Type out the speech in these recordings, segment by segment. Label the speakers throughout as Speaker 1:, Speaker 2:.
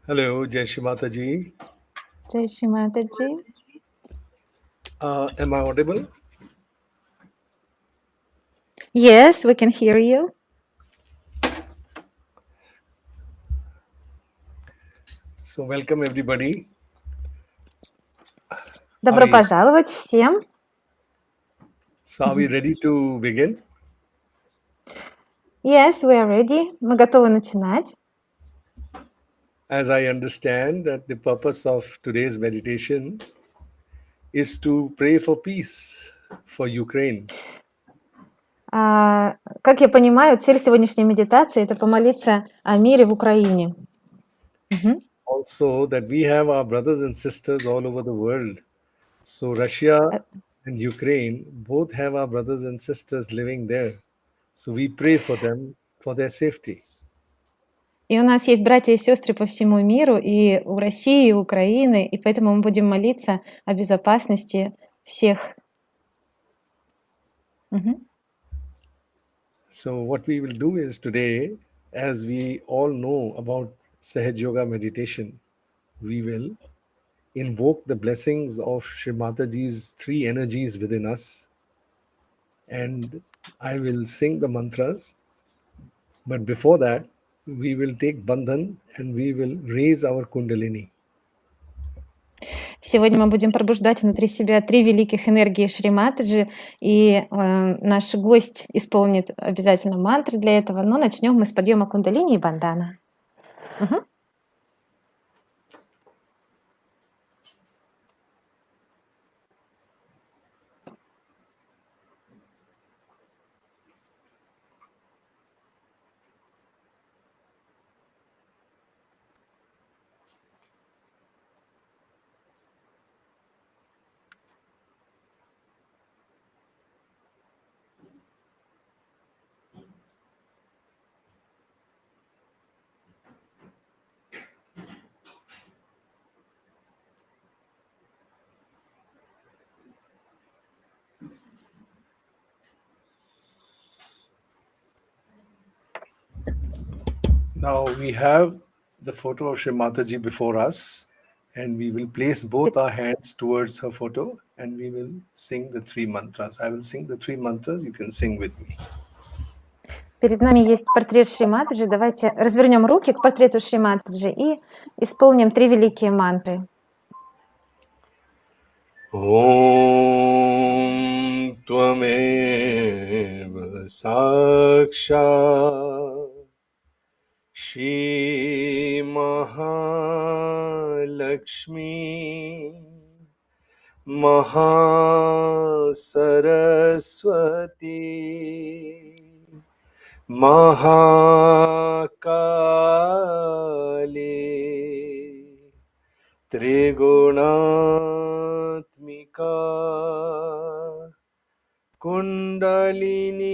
Speaker 1: Hello, Jai Shri Mata ji.
Speaker 2: Jai Shri Mata ji.
Speaker 1: Am I audible?
Speaker 2: Yes, we can hear you.
Speaker 1: So, welcome everybody.
Speaker 2: Добро пожаловать всем.
Speaker 1: So, are we ready to begin?
Speaker 2: Yes, we are ready. Мы готовы начинать.
Speaker 1: As I understand that the purpose of today's meditation is to pray for peace for Ukraine.
Speaker 2: Как я понимаю, цель сегодняшней медитации – это помолиться о мире в Украине.
Speaker 1: Also, that we have our brothers and sisters all over the world. So, Russia and Ukraine both have our brothers and sisters living there. So, we pray for them for their safety.
Speaker 2: И у нас есть братья и сестры по всему миру, и у России, и у Украины, и поэтому мы будем молиться о безопасности всех.
Speaker 1: So, what we will do is today, as we all know about Sahaj Yoga meditation, we will invoke the blessings of Shri Mataji's three energies within us. And I will sing the mantras. But before that, we will take Bandhan and we will raise our Kundalini.
Speaker 2: Сегодня мы будем пробуждать внутри себя три великих энергии Шри Матаджи, и наш гость исполнит обязательно мантры для этого, но начнем мы с подъема кундалини и бандана.
Speaker 1: Now we have the photo of Shri Mataji before us, and we will place both our hands towards her photo and we will sing the three mantras. I will sing the three mantras, you can sing with me.
Speaker 2: Перед нами есть портрет Шри Матаджи. Давайте развернем руки к портрету Шри Матаджи и исполним три великие мантры.
Speaker 1: Om Tvameva Sakshat Shri Mahalakshmi Mahasaraswati Mahakali Trigunatmika Kundalini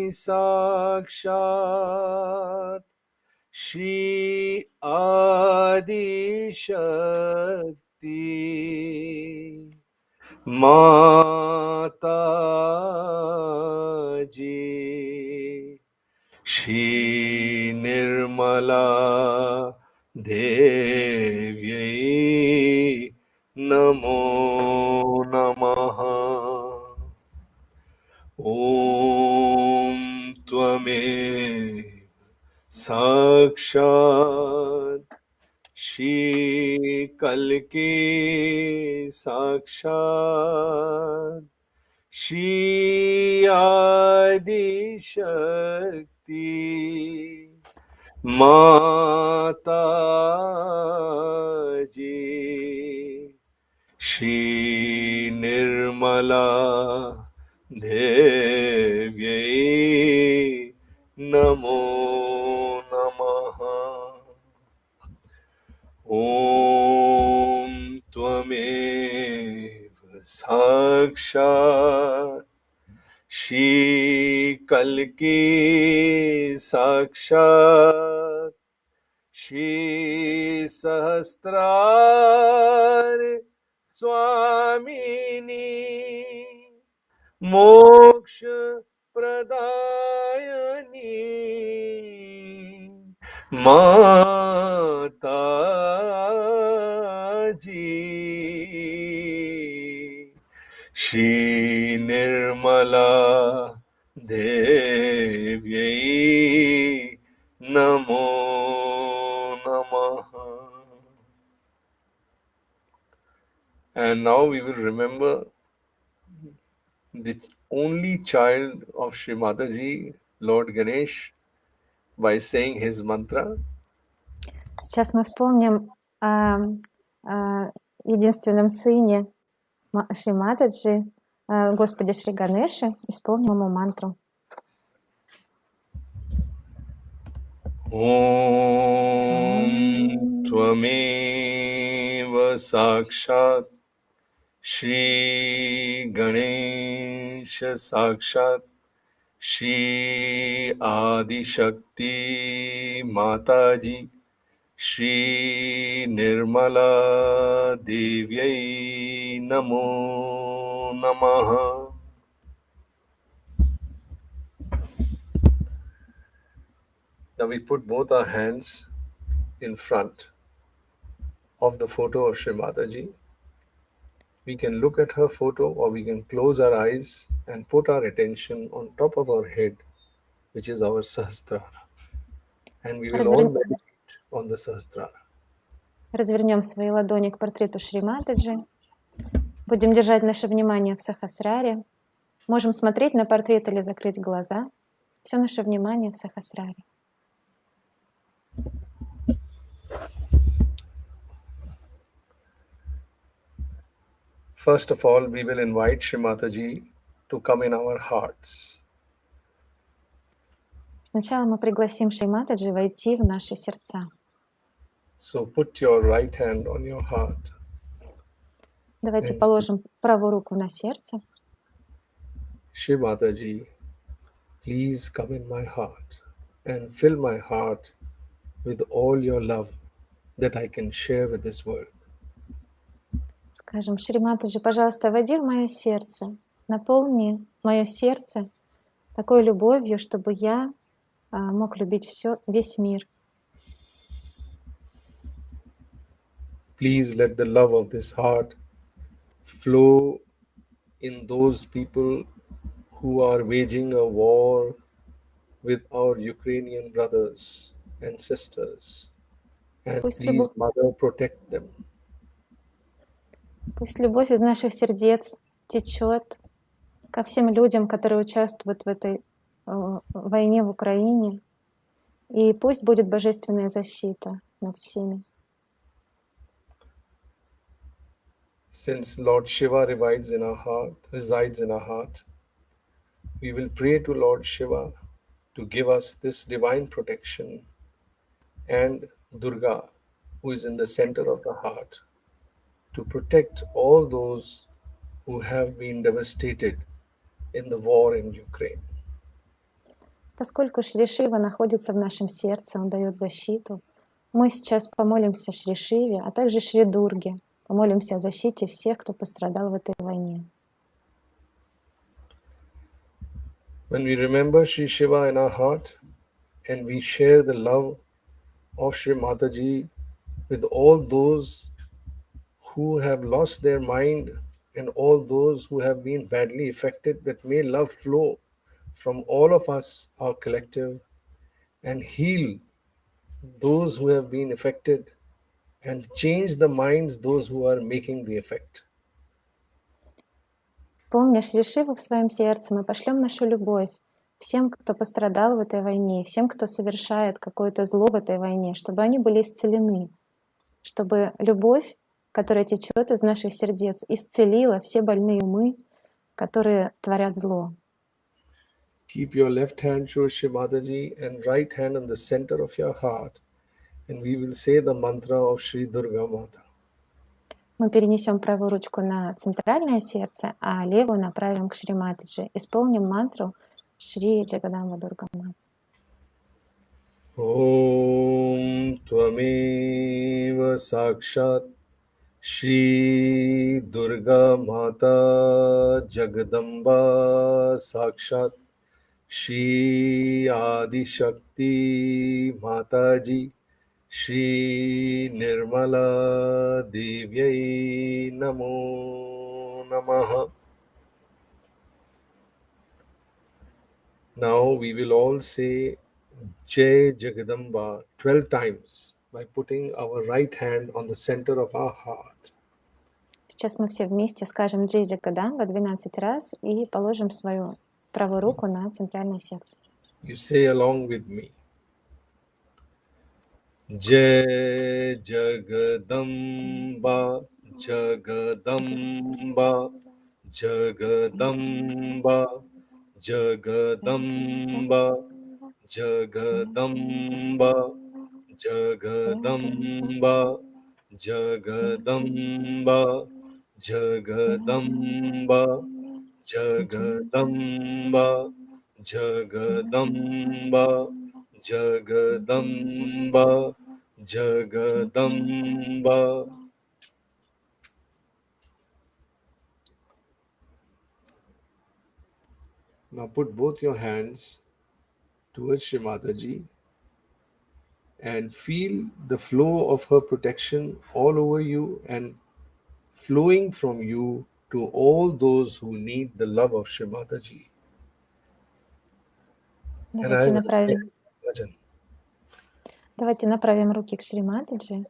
Speaker 1: Sakshat Shri Adi Shakti Mataji Shri Nirmala Devyai Namo Namaha Om Tvame Sakshat Shri Kalki Sakshat Shri Adi Shakti Mataji Shri Nirmala Devyai Namo Namaha Om Tvameva Sakshat Shri Kalki Sakshat Shri Sahasrar Swamini Moksha Pradayani Mataji Shri Nirmala Devyai Namo Namaha. And now we will remember the only child of Sri Mataji, Lord Ganesh, by saying his mantra.
Speaker 2: Сейчас мы вспомним о, единственном сыне Шри Матаджи, Господе Шри Ганеше, исполним ему мантру.
Speaker 1: Om Tvameva Sakshat Shri Ganesha Sakshat Shri Adi Shakti Mataji Shri Nirmala Devyai Namo Namaha. Now we put both our hands in front of the photo of Sri Mataji. We can look at her photo or we can close our eyes and put our attention on top of our head, which is our Sahasrara. And we will all meditate on the Sahasrara.
Speaker 2: Развернем свои ладони к портрету Шри Матаджи. Будем держать наше внимание в Сахасраре. Можем смотреть на портрет или закрыть глаза. Все наше внимание в Сахасраре.
Speaker 1: First of all, we will invite Shri Mataji to come in our hearts.
Speaker 2: Сначала мы пригласим Шри Матаджи войти в наши сердца.
Speaker 1: So put your right hand on your heart.
Speaker 2: Давайте положим правую руку на сердце.
Speaker 1: Shri Mataji, please come in my heart and fill my heart with all your love that I can share with this world.
Speaker 2: Скажем, Шри Матаджи, пожалуйста, войди в мое сердце, наполни мое сердце такой любовью, чтобы я мог любить весь мир.
Speaker 1: Please let the love of this heart flow in those people who are waging a war with our Ukrainian brothers and sisters. And please, Mother, protect them.
Speaker 2: Пусть любовь из наших сердец течет ко всем людям, которые участвуют в этой войне в Украине. И пусть будет божественная защита над всеми.
Speaker 1: Since Lord Shiva resides in our heart, we will pray to Lord Shiva to give us this divine protection, and Durga, who is in the center of the heart, to protect all those who have been devastated in the war in Ukraine.
Speaker 2: Поскольку Шри Шива находится в нашем сердце, он дает защиту, мы сейчас помолимся Шри Шиве, а также Шри Дурге, помолимся о защите всех, кто пострадал в этой войне.
Speaker 1: When we remember Shri Shiva in our heart and we share the love of Shri Mataji with all those who have lost their mind and all those who have been badly affected, that may love flow from all of us, our collective, and heal those who have been affected and change the minds those who are making the effect.
Speaker 2: Помня Шри Шиву в своем сердце, мы пошлем нашу любовь всем, кто пострадал в этой войне, всем, кто совершает какое-то зло в этой войне, чтобы они были исцелены, чтобы любовь, которая течет из наших сердец, исцелила все больные умы, которые творят зло.
Speaker 1: Keep your left hand towards Shri Mataji and right hand in the center of your heart, and we will say the mantra of Shri Durga Mata.
Speaker 2: Мы перенесем правую ручку на центральное сердце, а левую направим к Шри Матаджи. Исполним мантру Шри Джагадамба Дурга Мата.
Speaker 1: Om Tvameva Sakshat Shri Durga Mata Jagadamba Sakshat Shri Adi Shakti Mataji Shri Nirmala Devyai Namo Namaha. Now we will all say Jai Jagadamba 12 times by putting our right hand on the center of our heart.
Speaker 2: Сейчас мы все вместе скажем Джей Джагадамба 12 раз и положим свою правую руку на центральное сердце.
Speaker 1: You say along with me. Jai Jagadamba, Jagadamba, Jagadamba, Jagadamba, Jagadamba, Jagadamba, Jagadamba, Jagadamba, Jagadamba, Jagadamba, Jagadamba, Jagadamba. Now put both your hands towards Shri Mataji and feel the flow of her protection all over you and flowing from you to all those who need the love of Shri Mataji. And I
Speaker 2: Давайте
Speaker 1: will say
Speaker 2: направим,
Speaker 1: bhajan.
Speaker 2: давайте направим руки к Шри Матаджи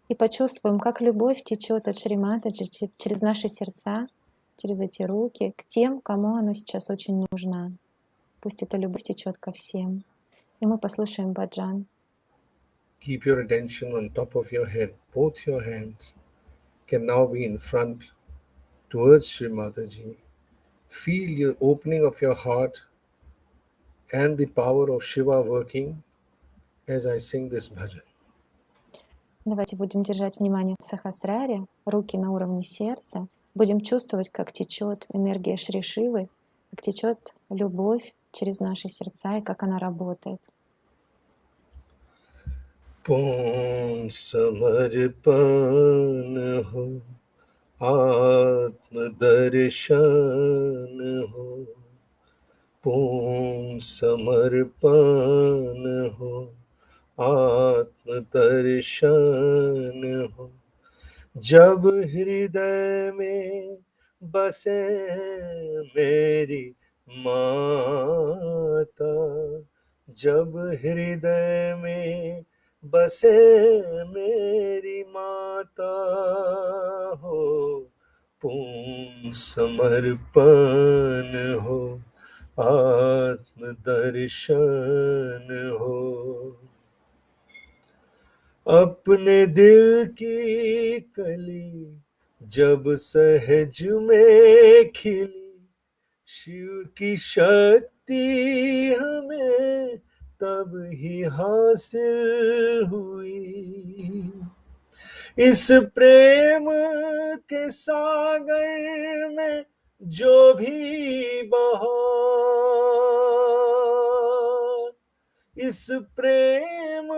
Speaker 2: и почувствуем, как любовь течет от Шри Матаджи через наши сердца, через эти руки, к тем, кому она сейчас очень нужна. Пусть эта любовь течет ко всем. И мы послушаем баджан.
Speaker 1: Keep your attention on top of your head. Both your hands can now be in front towards Shri Mataji. Feel your opening of your heart and the power of Shiva working as I sing this bhajan.
Speaker 2: Давайте будем держать внимание в Сахасраре, руки на уровне сердца. Будем чувствовать, как течет энергия Шри Шивы, как течет любовь через наши сердца и как она работает.
Speaker 1: पूर्ण समर्पण हो आत्मदर्शन हो पूर्ण समर्पण हो आत्मदर्शन हो जब हृदय में बसे मेरी माता जब हृदय में बसे मेरी माता हो पूर्ण समर्पण हो आत्मदर्शन हो अपने दिल की कली जब सहज में खिली शिव की शक्ति हमें तब ही हासिल हुई इस प्रेम के सागर में जो भी बहा इस प्रेम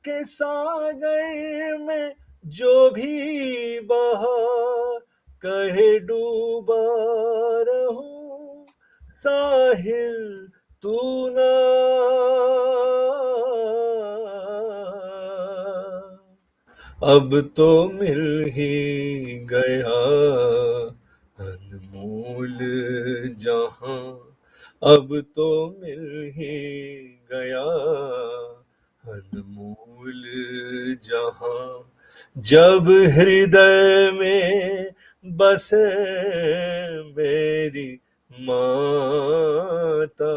Speaker 1: के सागर में जो भी बहा कहे डूबा रहूं साहिल तू ना अब तो मिल ही गया अनमोल जहां अब तो मिल ही गया अनमोल जहां जब हृदय में बसे मेरी माता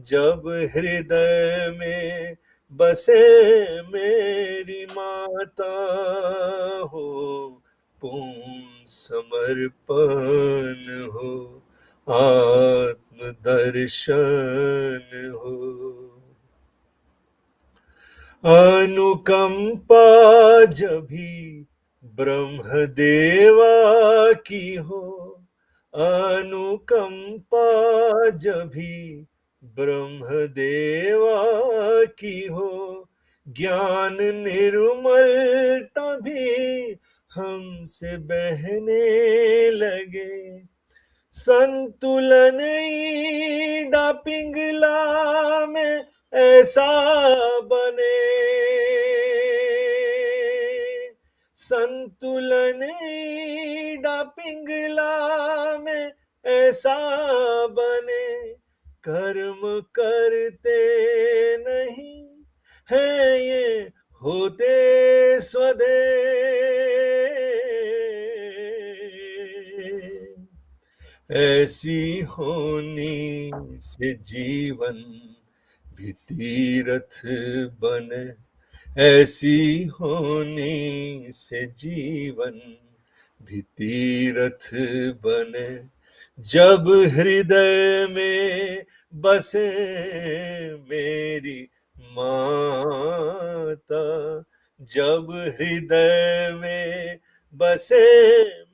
Speaker 1: जब हृदय में बसे मेरी माता हो पूर्ण समर्पण हो आत्मदर्शन हो अनुकंपा जभी ब्रह्मदेवा की हो अनुकंपा जभी ब्रह्मदेवा की हो ज्ञान निर्मल तभी हमसे बहने लगे संतुलन ईडा पिंगला में ऐसा बने संतुलन ईडा पिंगला में ऐसा बने कर्म करते नहीं है ये होते स्वदेश। ऐसी होनी से जीवन भी तीर्थ बने, ऐसी होनी से जीवन भी तीर्थ बने। जब हृदय में बसे मेरी माता, जब हृदय में बसे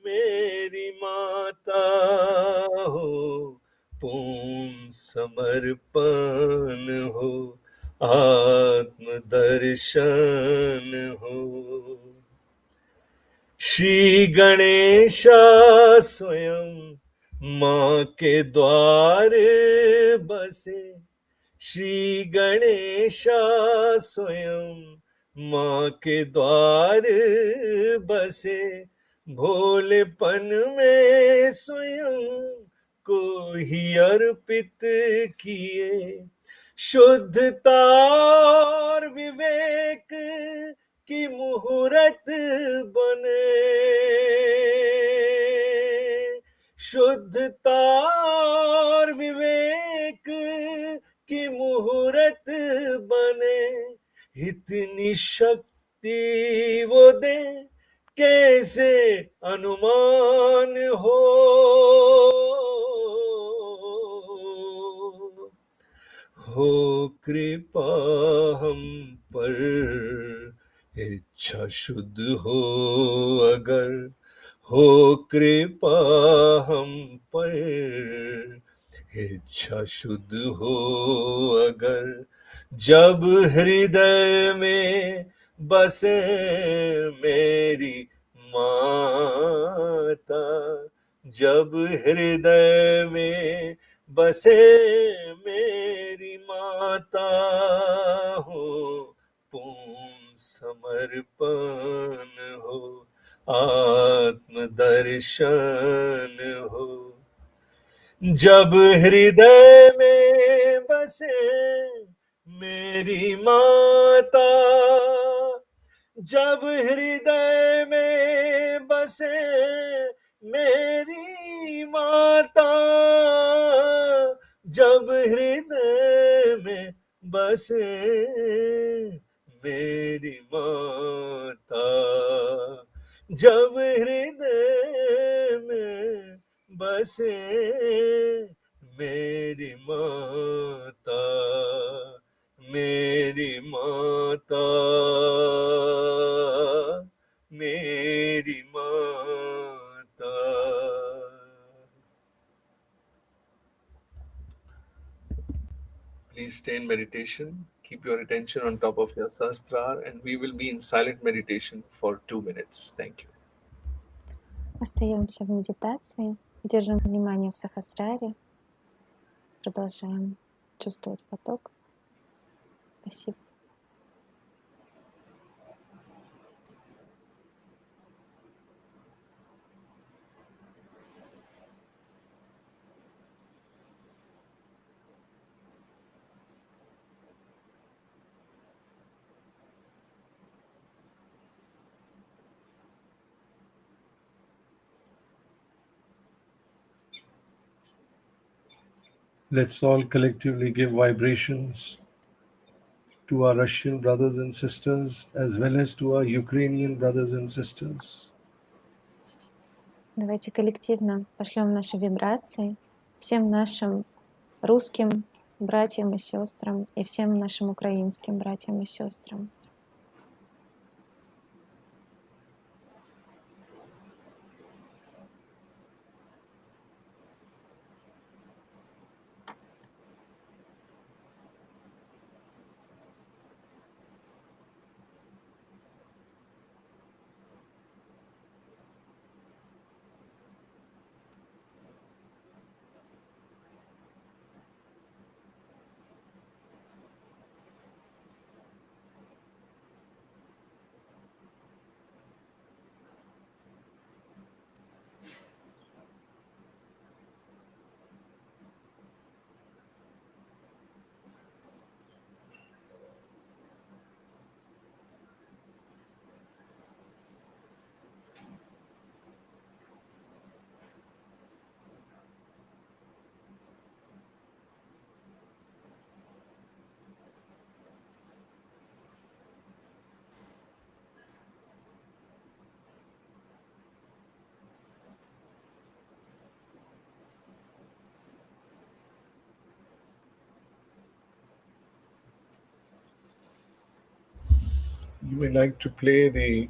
Speaker 1: मेरी माता हो, पूर्ण समर्पण हो, आत्मदर्शन हो। श्री गणेशा स्वयं माँ के द्वार बसे, श्री गणेशा स्वयं माँ के द्वार बसे। भोलेपन में स्वयं को ही अर्पित किए, शुद्धता और विवेक की मुहूर्त बने, शुद्धता और विवेक की मुहूर्त बने। इतनी शक्ति वो दे कैसे अनुमान हो कृपा हम पर, इच्छा शुद्ध हो अगर, हो कृपा हम पर, इच्छा शुद्ध हो अगर। जब हृदय में बसे मेरी माता, जब हृदय में बसे मेरी माता हो, पूर्ण समर्पण हो, आत्मदर्शन हो। जब हृदय में बसे मेरी माता, जब हृदय में बसे मेरी माता, जब हृदय में बसे मेरी माता, जब हृदय में बसे मेरी माता, मेरी माता, मेरी माता। Please stay in meditation. Keep your attention on top of your sahasrara, and we will be in silent meditation for 2 minutes. Thank you.
Speaker 2: Остаемся в медитации, держим внимание в сахасраре, продолжаем чувствовать поток. Спасибо.
Speaker 1: Let's all collectively give vibrations to our Russian brothers and sisters as well as to our Ukrainian brothers and sisters.
Speaker 2: Давайте коллективно пошлем наши вибрации всем нашим русским братьям и сестрам и всем нашим украинским братьям и сестрам.
Speaker 1: You may like to play the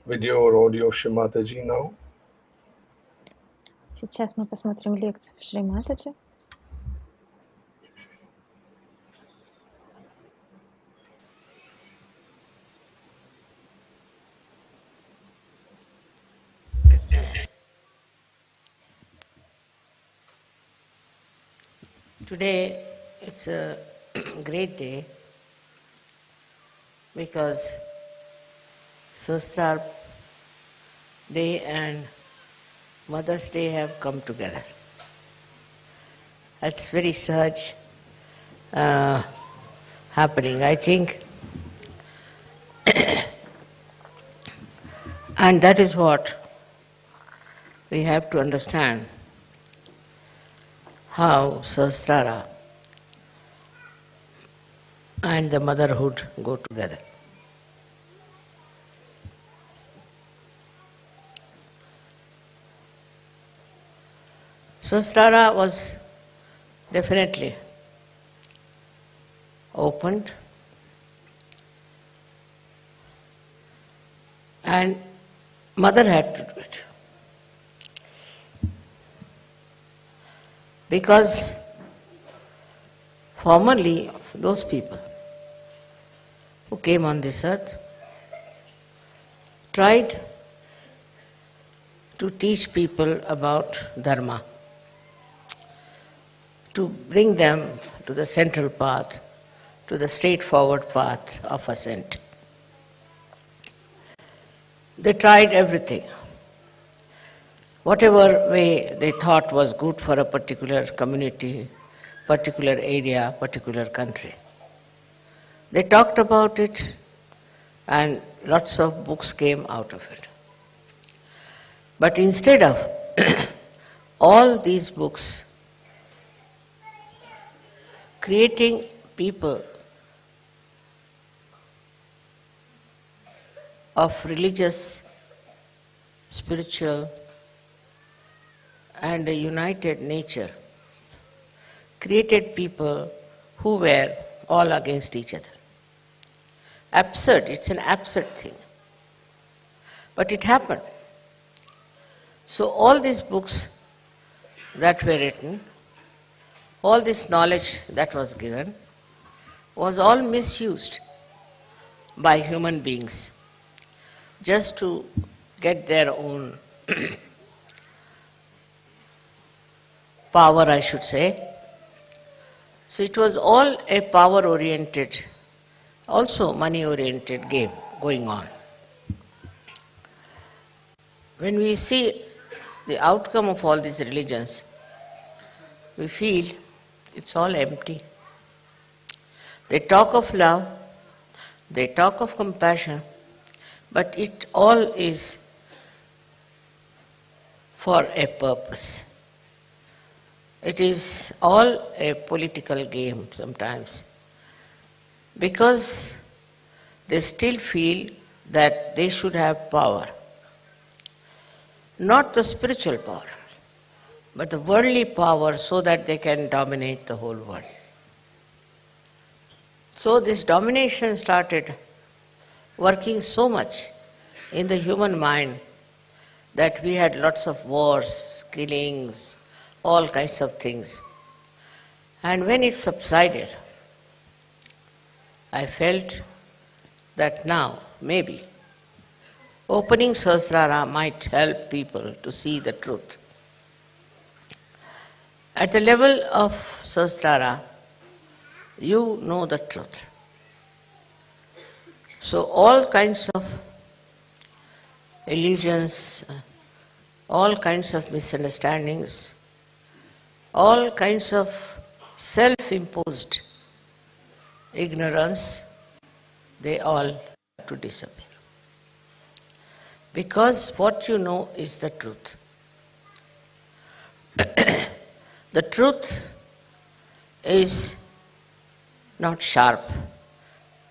Speaker 1: video or audio of Shrimataji now.
Speaker 2: Сейчас мы посмотрим лекцию Шри Матаджи.
Speaker 3: Today it's a great day because Sahasrara Day and Mother's Day have come together. That's very such happening, I think. And that is what we have to understand, how Sahasrara and the motherhood go together. Sahasrara was definitely opened and mother had to do it. Because formerly those people who came on this earth tried to teach people about dharma, to bring them to the central path, to the straightforward path of ascent. They tried everything. Whatever way they thought was good for a particular community, particular area, particular country. They talked about it and lots of books came out of it. But instead of all these books creating people of religious, spiritual, and a united nature, created people who were all against each other. Absurd, it's an absurd thing. But it happened. So all these books that were written, all this knowledge that was given, was all misused by human beings just to get their own power, I should say. So it was all a power-oriented, also money-oriented game going on. When we see the outcome of all these religions, we feel it's all empty. They talk of love, they talk of compassion, but it all is for a purpose. It is all a political game sometimes, because they still feel that they should have power. Not the spiritual power, but the worldly power, so that they can dominate the whole world. So this domination started working so much in the human mind that we had lots of wars, killings, all kinds of things. And when it subsided, I felt that now, maybe, opening Sahasrara might help people to see the truth. At the level of Sahasrara, you know the truth. So all kinds of illusions, all kinds of misunderstandings, all kinds of self-imposed ignorance, they all have to disappear. Because what you know is the truth. The truth is not sharp,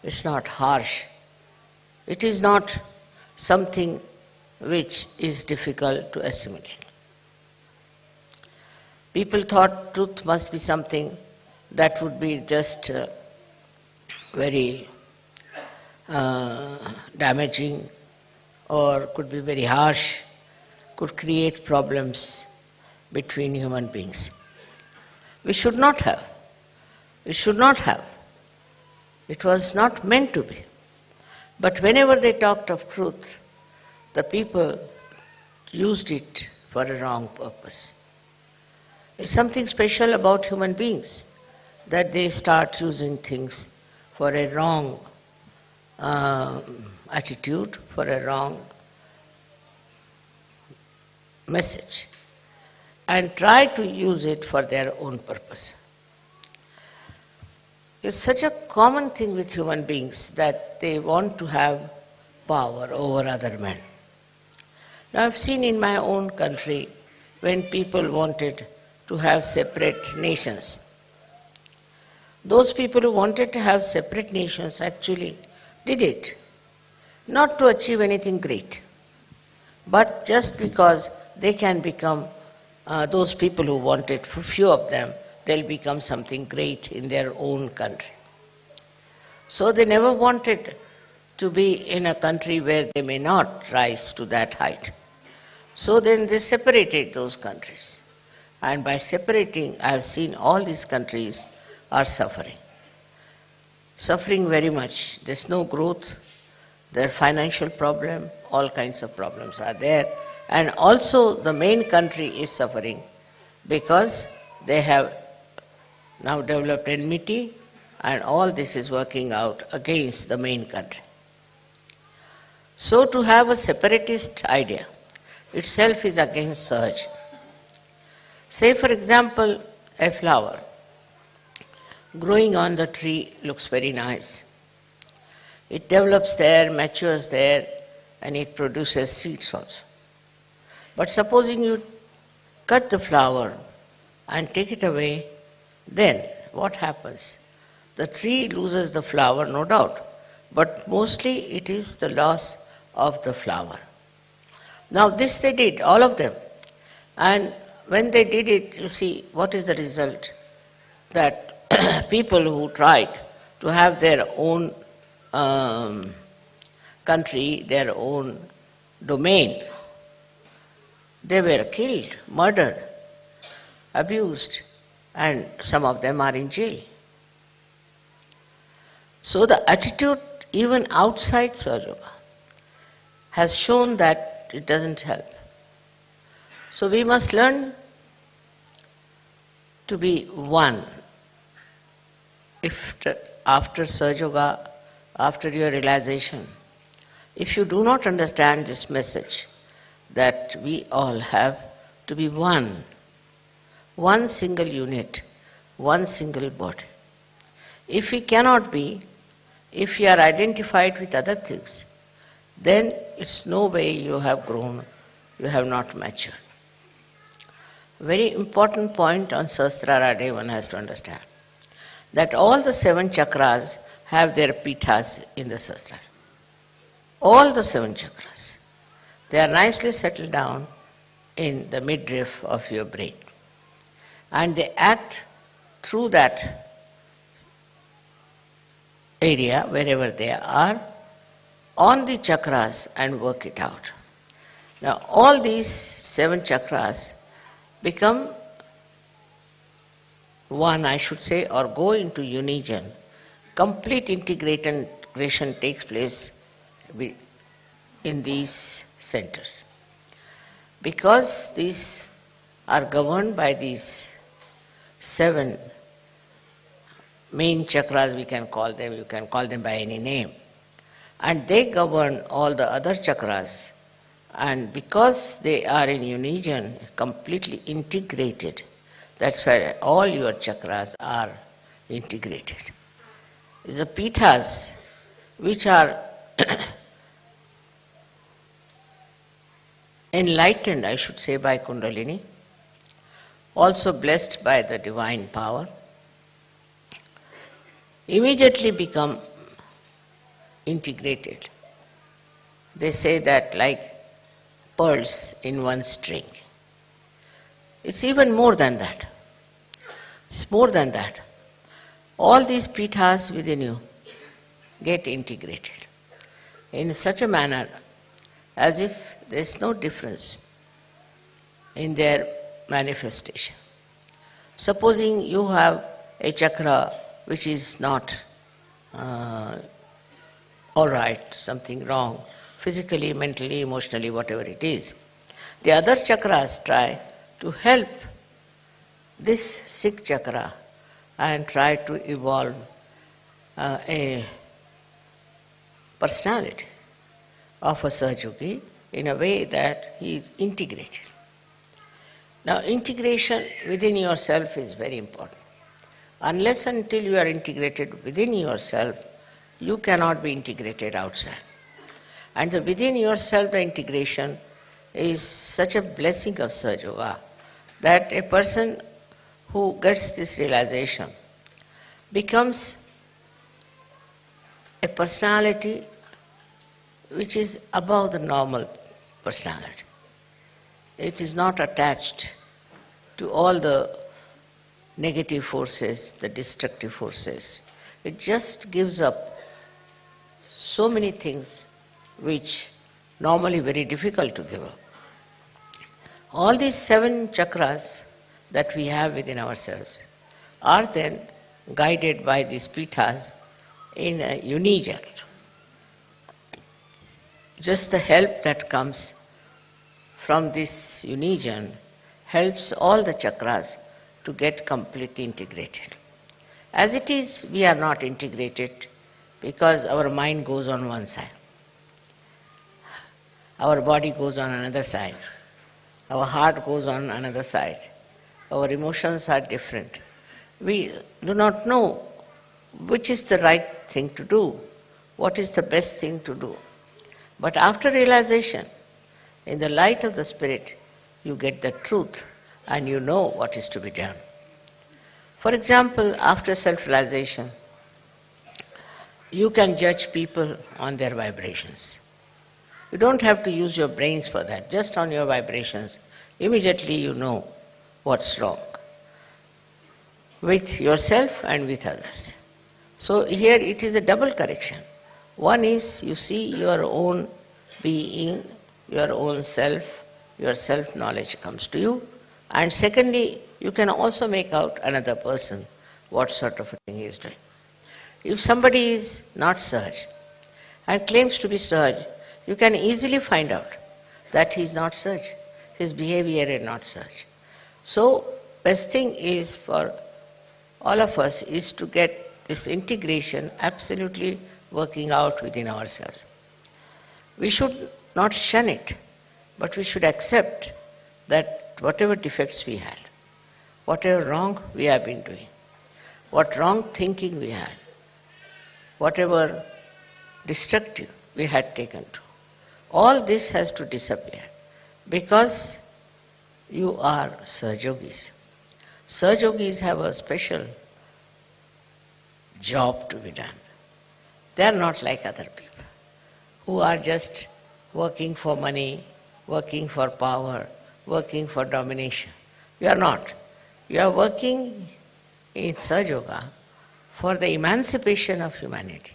Speaker 3: it's not harsh, it is not something which is difficult to assimilate. People thought truth must be something that would be just very damaging or could be very harsh, could create problems between human beings. We should not have. We should not have. It was not meant to be. But whenever they talked of truth, the people used it for a wrong purpose. It's something special about human beings that they start using things for a wrong attitude, for a wrong message, and try to use it for their own purpose. It's such a common thing with human beings that they want to have power over other men. Now I've seen in my own country when people wanted to have separate nations. Those people who wanted to have separate nations actually did it, not to achieve anything great, but just because they can become, those people who wanted, for few of them, they'll become something great in their own country. So they never wanted to be in a country where they may not rise to that height. So then they separated those countries. And by separating, I have seen all these countries are suffering. Suffering very much. There's no growth, there's financial problem, all kinds of problems are there. And also the main country is suffering because they have now developed enmity, and all this is working out against the main country. So to have a separatist idea itself is against Sahaj. Say for example, a flower growing on the tree looks very nice. It develops there, matures there, and it produces seeds also. But supposing you cut the flower and take it away, then what happens? The tree loses the flower, no doubt, but mostly it is the loss of the flower. Now this they did, all of them. And when they did it, you see, what is the result? That people who tried to have their own country, their own domain, they were killed, murdered, abused, and some of them are in jail. So the attitude even outside Sahaja Yoga has shown that it doesn't help. So we must learn to be one. If after Sahaja Yoga, after your realization, if you do not understand this message, that we all have to be one single unit, one single body. If we cannot be, if we are identified with other things, then it's no way you have grown, you have not matured. Very important point on Sahasrara Day one has to understand, that all the 7 chakras have their pithas in the Sahasrara. All the 7 chakras. They are nicely settled down in the midriff of your brain. And they act through that area, wherever they are, on the chakras and work it out. Now all these 7 chakras become one, I should say, or go into union. Complete integration takes place in these centers. Because these are governed by these 7 main chakras, we can call them, you can call them by any name. And they govern all the other chakras. And because they are in union, completely integrated, that's why all your chakras are integrated. The pithas, which are enlightened, I should say, by Kundalini, also blessed by the divine power, immediately become integrated. They say that like pearls in one string. It's even more than that. It's more than that. All these pithas within you get integrated. in such a manner as if there is no difference in their manifestation. Supposing you have a chakra which is not all right, something wrong, physically, mentally, emotionally, whatever it is, the other chakras try to help this sick chakra and try to evolve a personality of a Sahajogi in a way that he is integrated. Now, integration within yourself is very important. Unless until you are integrated within yourself, you cannot be integrated outside. And within yourself, the integration is such a blessing of Sahaja Yoga that a person who gets this realization becomes a personality which is above the normal personality. It is not attached to all the negative forces, the destructive forces. It just gives up so many things which normally very difficult to give up. All these 7 chakras that we have within ourselves are then guided by these pithas in a union. Just the help that comes from this union helps all the chakras to get completely integrated. As it is, we are not integrated because our mind goes on one side, our body goes on another side, our heart goes on another side, our emotions are different. We do not know which is the right thing to do, what is the best thing to do. But after realization, in the light of the Spirit, you get the truth and you know what is to be done. For example, after self-realization, you can judge people on their vibrations. You don't have to use your brains for that. Just on your vibrations, immediately you know what's wrong with yourself and with others. So here it is a double correction. One is you see your own being, your own self, your self-knowledge comes to you. And secondly, you can also make out another person, what sort of a thing he is doing. If somebody is not Sahaj and claims to be Sahaj, you can easily find out that he is not Sahaj. His behavior is not Sahaj. So, best thing is for all of us is to get this integration absolutely working out within ourselves. We should not shun it, but we should accept that whatever defects we had, whatever wrong we have been doing, what wrong thinking we had, whatever destructive we had taken to, all this has to disappear because you are Sahajogis. Sahajogis have a special job to be done. They are not like other people who are just working for money, working for power, working for domination. You are not. You are working in Sahaja Yoga for the emancipation of humanity.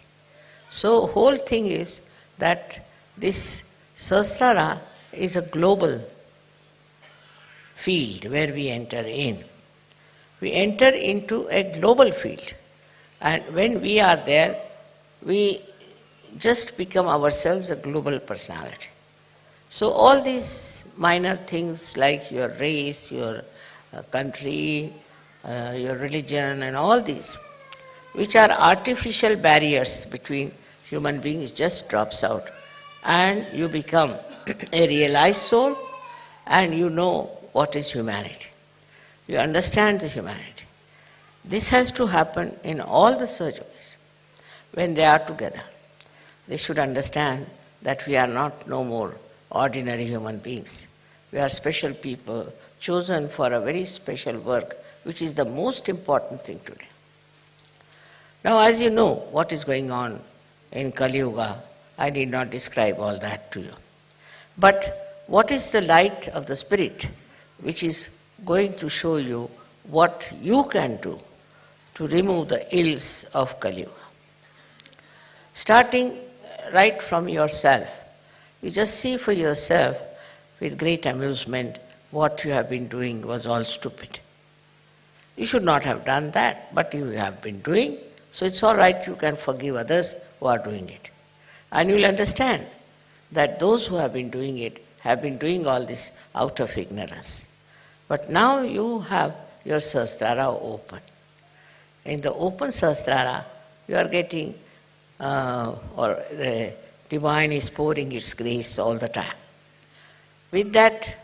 Speaker 3: So whole thing is that this Sahasrara is a global field where we enter in. We enter into a global field. And when we are there, we just become ourselves a global personality. So all these minor things like your race, your country, your religion and all these, which are artificial barriers between human beings, just drops out. And you become a realized soul and you know what is humanity. You understand the humanity. This has to happen in all the Sahajogis. When they are together, they should understand that we are not no more ordinary human beings. We are special people chosen for a very special work, which is the most important thing today. Now, as you know what is going on in Kali Yuga, I need not describe all that to you. But what is the light of the Spirit which is going to show you what you can do to remove the ills of Kali Yuga? Starting right from yourself. You just see for yourself with great amusement what you have been doing was all stupid. You should not have done that, but you have been doing, so it's all right, you can forgive others who are doing it. And you will understand that those who have been doing it have been doing all this out of ignorance. But now you have your Sahasrara open. In the open Sahasrara, you are getting, or the divine is pouring its grace all the time. With that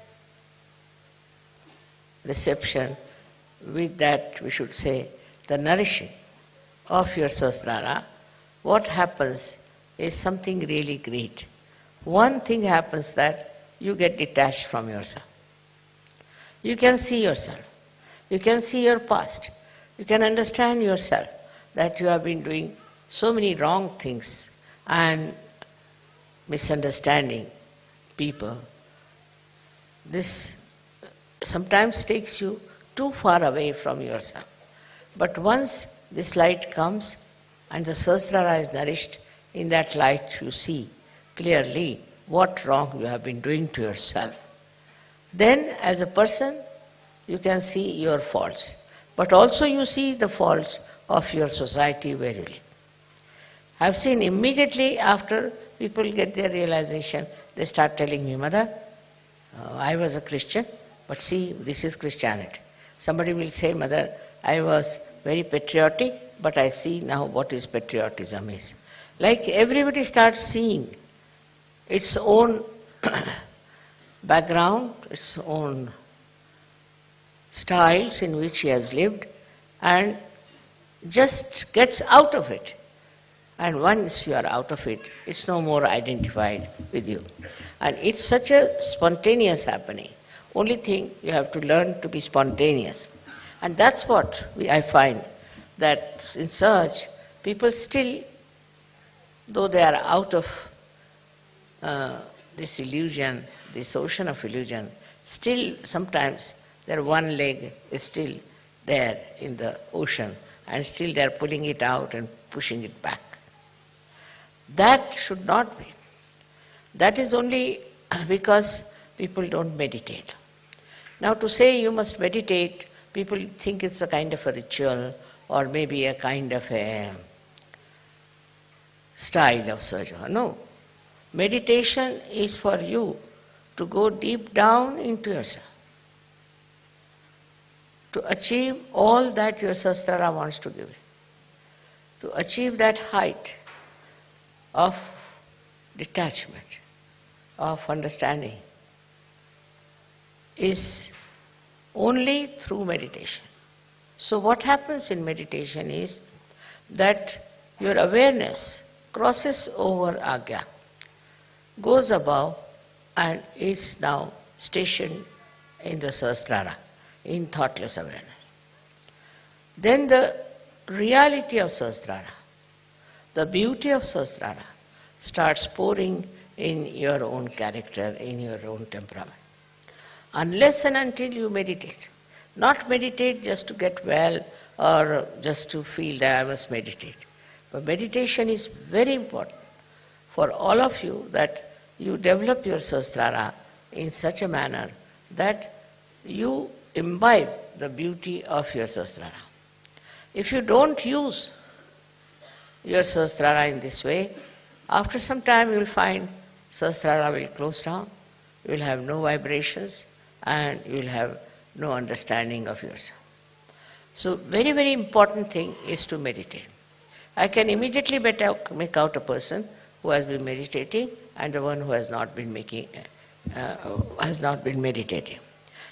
Speaker 3: reception, with that, we should say, the nourishing of your Sahasrara, what happens is something really great. One thing happens that you get detached from yourself. You can see yourself. You can see your past. You can understand yourself that you have been doing so many wrong things and misunderstanding people. This sometimes takes you too far away from yourself. But once this light comes and the Sahasrara is nourished, in that light you see clearly what wrong you have been doing to yourself. Then as a person you can see your faults, but also you see the faults of your society where you live. I've seen immediately after people get their realization, they start telling me, Mother, I was a Christian, but see, this is Christianity. Somebody will say, Mother, I was very patriotic, but I see now what is patriotism is. Like everybody starts seeing its own background, its own styles in which he has lived, and just gets out of it. And once you are out of it, it's no more identified with you. And it's such a spontaneous happening. Only thing, you have to learn to be spontaneous. And that's what I find, that in search, people still, though they are out of this illusion, this ocean of illusion, still sometimes their one leg is still there in the ocean, and still they are pulling it out and pushing it back. That should not be. That is only because people don't meditate. Now to say you must meditate, people think it's a kind of a ritual or maybe a kind of a style of sadhana. No. Meditation is for you to go deep down into yourself, to achieve all that your Sahasrara wants to give you, to achieve that height of detachment, of understanding, is only through meditation. So what happens in meditation is that your awareness crosses over Agya, goes above and is now stationed in the Sahasrara, in thoughtless awareness. Then the reality of Sahasrara, the beauty of Sahasrara starts pouring in your own character, in your own temperament. Unless and until you meditate. Not meditate just to get well or just to feel that I must meditate. But meditation is very important for all of you, that you develop your Sahasrara in such a manner that you imbibe the beauty of your Sahasrara. If you don't use your Sahasrara in this way, after some time you will find Sahasrara will close down, you will have no vibrations, and you will have no understanding of yourself. So very, very important thing is to meditate. I can immediately make out a person who has been meditating and the one who has not been meditating.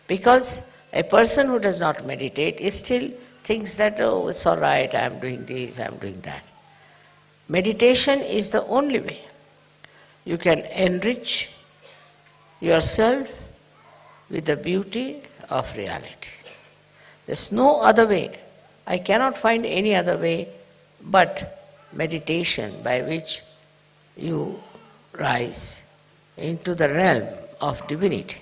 Speaker 3: Because a person who does not meditate is still thinks that, oh, it's all right, I am doing this, I am doing that. Meditation is the only way you can enrich yourself with the beauty of reality. There's no other way. I cannot find any other way but meditation, by which you rise into the realm of divinity.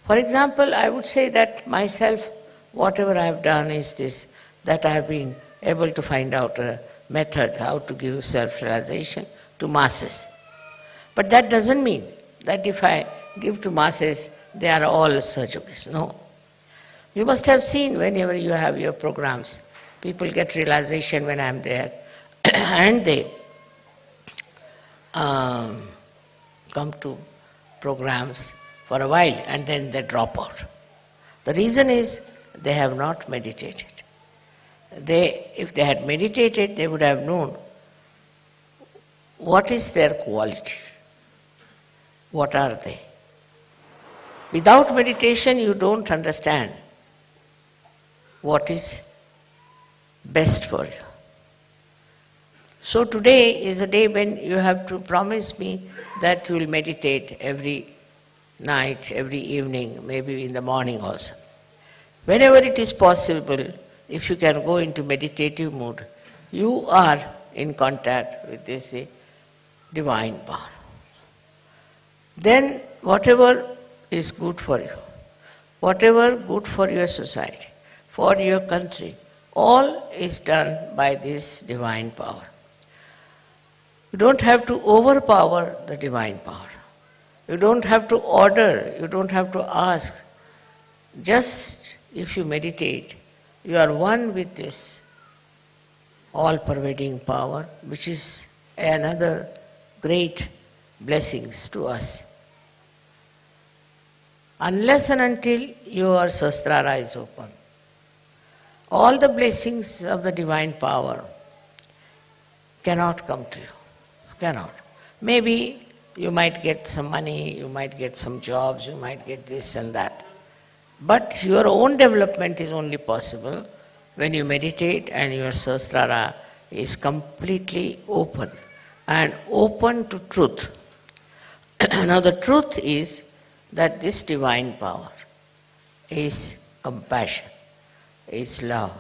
Speaker 3: For example, I would say that myself, whatever I have done is this, that I have been able to find out a method how to give self-realization to masses. But that doesn't mean that if I give to masses, they are all Sahajogis. No. You must have seen whenever you have your programs, people get realization when I am there and they come to programs for a while and then they drop out. The reason is they have not meditated. If they had meditated, they would have known what is their quality, what are they. Without meditation, you don't understand what is best for you. So today is a day when you have to promise me that you will meditate every night, every evening, maybe in the morning also. Whenever it is possible, if you can go into meditative mood, you are in contact with this divine power. Then whatever is good for you, whatever good for your society, for your country, all is done by this divine power. You don't have to overpower the divine power. You don't have to order, you don't have to ask. Just if you meditate, you are one with this all-pervading power, which is another great blessings to us. Unless and until your Sahasrara is open, all the blessings of the divine power cannot come to you. Cannot. Maybe you might get some money, you might get some jobs, you might get this and that. But your own development is only possible when you meditate and your Sahasrara is completely open and open to truth. Now the truth is that this divine power is compassion, is love.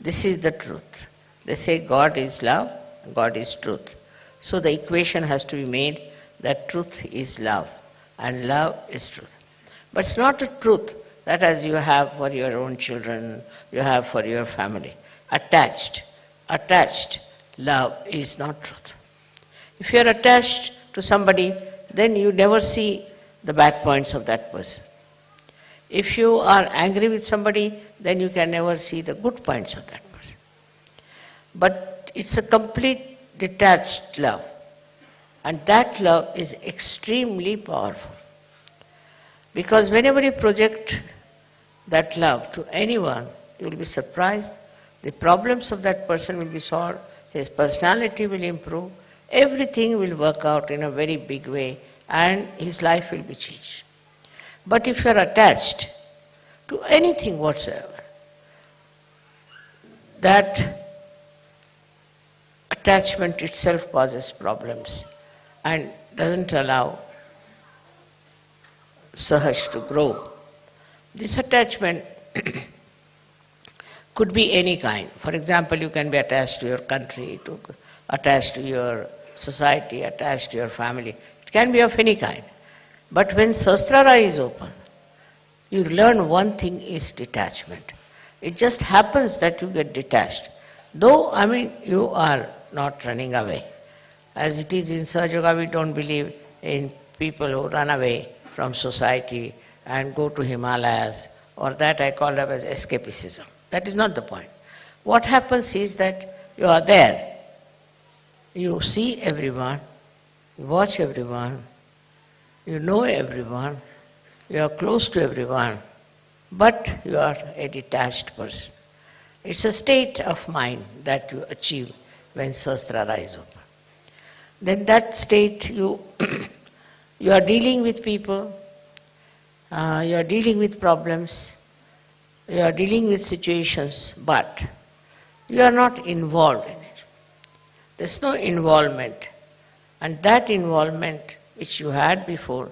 Speaker 3: This is the truth. They say God is love, God is truth. So the equation has to be made that truth is love and love is truth. But it's not a truth that as you have for your own children, you have for your family. Attached love is not truth. If you are attached to somebody, then you never see the bad points of that person. If you are angry with somebody, then you can never see the good points of that person. But it's a complete detached love. And that love is extremely powerful. Because whenever you project that love to anyone, you will be surprised. The problems of that person will be solved, his personality will improve, everything will work out in a very big way, and his life will be changed. But if you are attached to anything whatsoever, that attachment itself causes problems and doesn't allow Sahaj to grow. This attachment could be any kind. For example, you can be attached to your country, attached to your society, attached to your family. It can be of any kind. But when Sahasrara is open, you learn one thing is detachment. It just happens that you get detached. Though, you are not running away. As it is in Sahaja Yoga, we don't believe in people who run away from society and go to Himalayas, or that I call it as escapism. That is not the point. What happens is that you are there. You see everyone, you watch everyone, you know everyone, you are close to everyone, but you are a detached person. It's a state of mind that you achieve when Sahasrara is open. Then that state you are dealing with people, you are dealing with problems, you are dealing with situations, but you are not involved in it. There's no involvement. And that involvement which you had before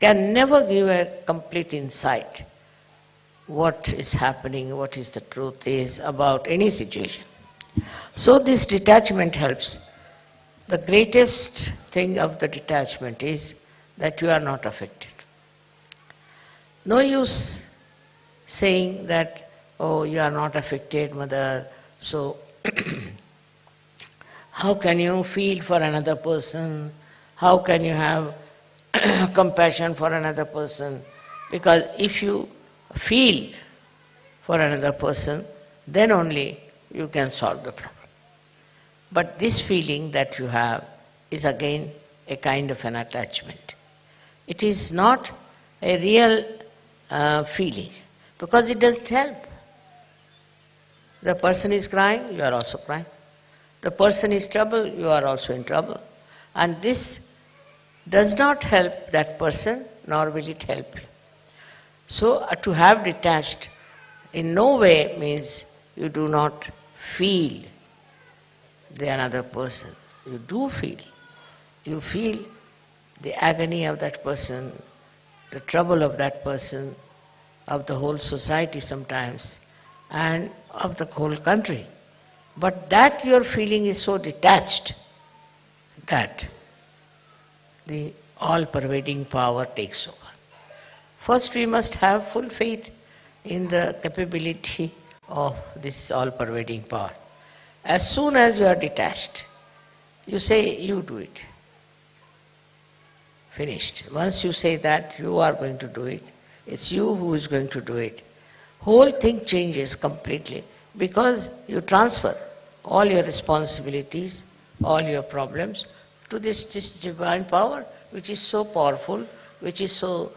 Speaker 3: can never give a complete insight what is happening, what is the truth is about any situation. So this detachment helps. The greatest thing of the detachment is that you are not affected. No use saying that, oh, you are not affected, mother, so How can you feel for another person? How can you have compassion for another person? Because if you feel for another person, then only you can solve the problem. But this feeling that you have is again a kind of an attachment. It is not a real feeling, because it doesn't help. The person is crying, you are also crying. The person is troubled, you are also in trouble. And this does not help that person, nor will it help you. So to have detached in no way means you do not feel the another person. You do feel. You feel the agony of that person, the trouble of that person, of the whole society sometimes, and of the whole country. But that your feeling is so detached that the all-pervading power takes over. First we must have full faith in the capability of this all-pervading power. As soon as you are detached, you say, you do it. Finished. Once you say that you are going to do it, it's you who is going to do it, whole thing changes completely, because you transfer all your responsibilities, all your problems to this divine power, which is so powerful, which is so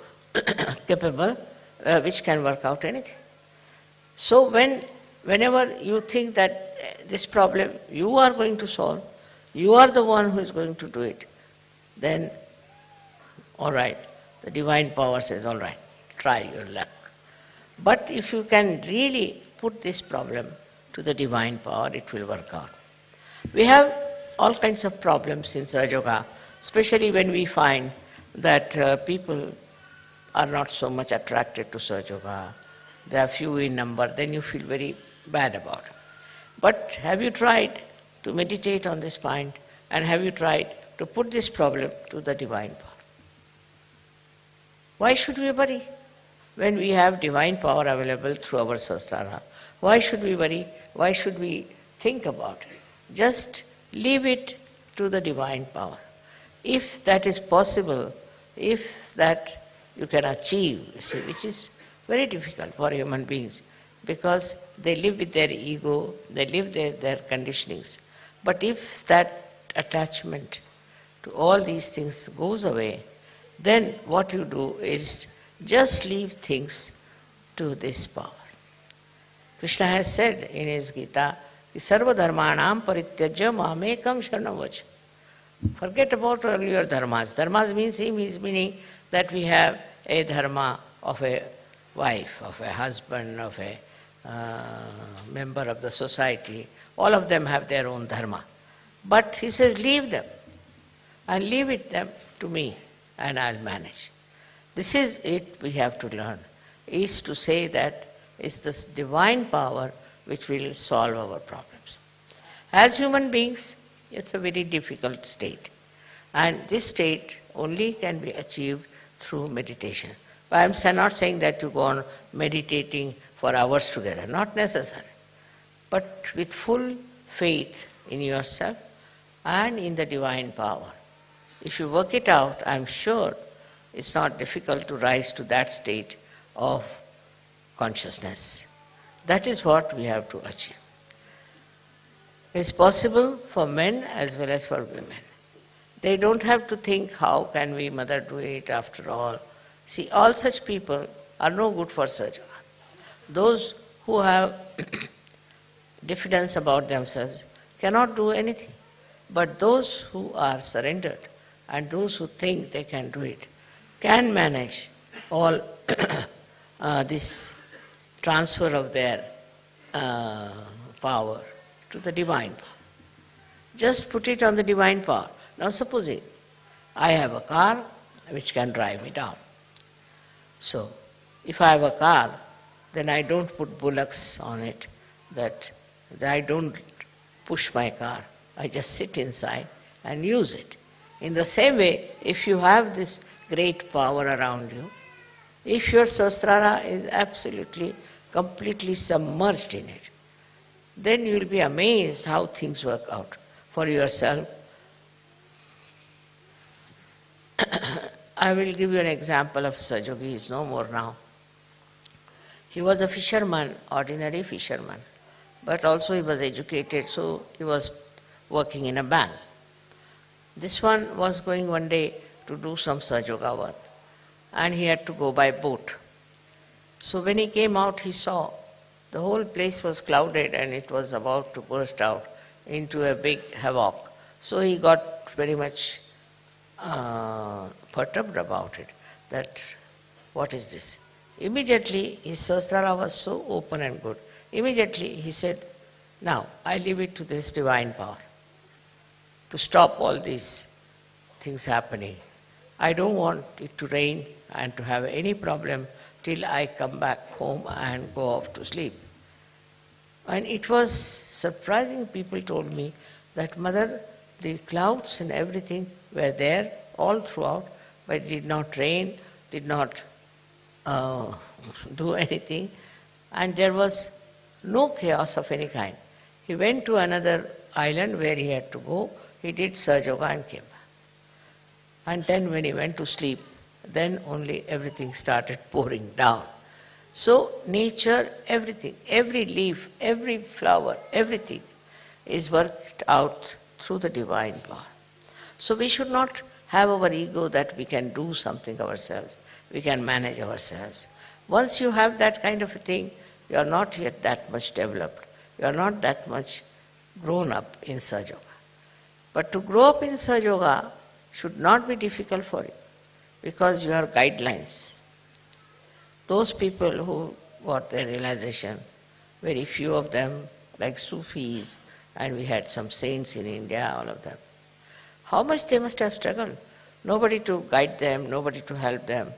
Speaker 3: capable, which can work out anything. So whenever you think that this problem you are going to solve, you are the one who is going to do it, then all right, the divine power says, all right, try your luck. But if you can really put this problem to the divine power, it will work out. We have all kinds of problems in Sahaja Yoga, especially when we find that people are not so much attracted to Sahaja Yoga. They are few in number, then you feel very bad about it. But have you tried to meditate on this point, and have you tried to put this problem to the divine power? Why should we worry when we have divine power available through our Sahasrara? Why should we worry? Why should we think about it? Just leave it to the divine power. If that is possible, if that you can achieve, see, which is very difficult for human beings, because they live with their ego, they live their conditionings. But if that attachment to all these things goes away, then what you do is just leave things to this power. Krishna has said in his Gita, Sarva dharmanam parityajya mamekam sharanam vacha. Forget about all your dharmas. Dharmas meaning that we have a dharma of a wife, of a husband, of a member of the society. All of them have their own dharma. But he says, leave them and leave it them to me, and I'll manage. This is it we have to learn, is to say that it's this divine power which will solve our problems. As human beings, it's a very difficult state. And this state only can be achieved through meditation. But I'm not saying that you go on meditating for hours together, not necessary. But with full faith in yourself and in the divine power. If you work it out, I'm sure it's not difficult to rise to that state of consciousness. That is what we have to achieve. It's possible for men as well as for women. They don't have to think, how can we mother do it after all? See, all such people are no good for Sahaja. Those who have diffidence about themselves cannot do anything. But those who are surrendered and those who think they can do it can manage all this transfer of their power to the divine power. Just put it on the divine power. Now supposing I have a car which can drive me down. So if I have a car, then I don't put bullocks on it, that I don't push my car. I just sit inside and use it. In the same way, if you have this great power around you, if your Sahasrara is absolutely, completely submerged in it, then you will be amazed how things work out. for yourself. I will give you an example of Sajogi. He is no more now. He was a fisherman, ordinary fisherman, but also he was educated, so he was working in a bank. This one was going one day to do some Sajoga work, and he had to go by boat. So when he came out, he saw the whole place was clouded and it was about to burst out into a big havoc. So he got very much perturbed about it, that what is this? Immediately his Sahasrara was so open and good. Immediately he said, now I leave it to this divine power to stop all these things happening. I don't want it to rain and to have any problem till I come back home and go off to sleep. And it was surprising. People told me that, Mother, the clouds and everything were there all throughout, but it did not rain, did not do anything, and there was no chaos of any kind. He went to another island where he had to go, he did Sahaja and came back. And then when he went to sleep, then only everything started pouring down. So nature, everything, every leaf, every flower, everything is worked out through the divine power. So we should not have our ego that we can do something ourselves, we can manage ourselves. Once you have that kind of a thing, you are not yet that much developed, you are not that much grown up in Sahaja Yoga. But to grow up in Sahaja Yoga should not be difficult for you, because you have guidelines. Those people who got their realization, very few of them, like Sufis, and we had some saints in India, all of them. How much they must have struggled. Nobody to guide them, nobody to help them,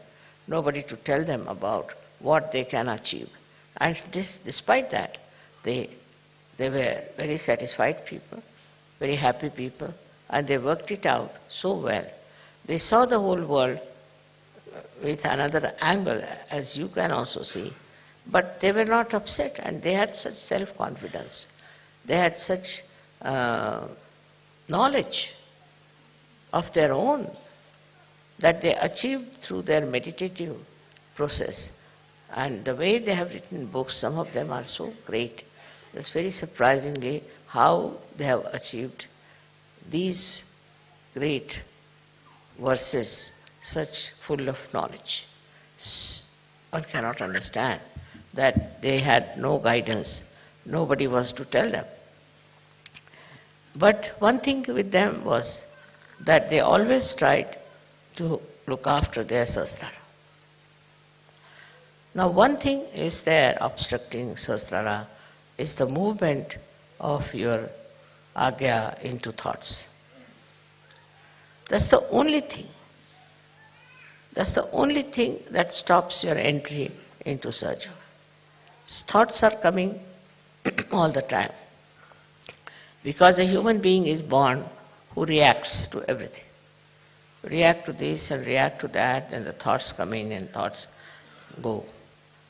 Speaker 3: nobody to tell them about what they can achieve. And despite that, they were very satisfied people, very happy people, and they worked it out so well. They saw the whole world with another angle, as you can also see, but they were not upset, and they had such self-confidence. They had such knowledge of their own that they achieved through their meditative process. And the way they have written books, some of them are so great. It's very surprisingly how they have achieved these great verses, such full of knowledge. One cannot understand that they had no guidance, nobody was to tell them. But one thing with them was that they always tried to look after their Sahasrara. Now one thing is there obstructing Sahasrara is the movement of your Agya into thoughts. That's the only thing. That's the only thing that stops your entry into Sahaja Yoga. Thoughts are coming all the time. Because a human being is born who reacts to everything. React to this and react to that, and the thoughts come in and thoughts go.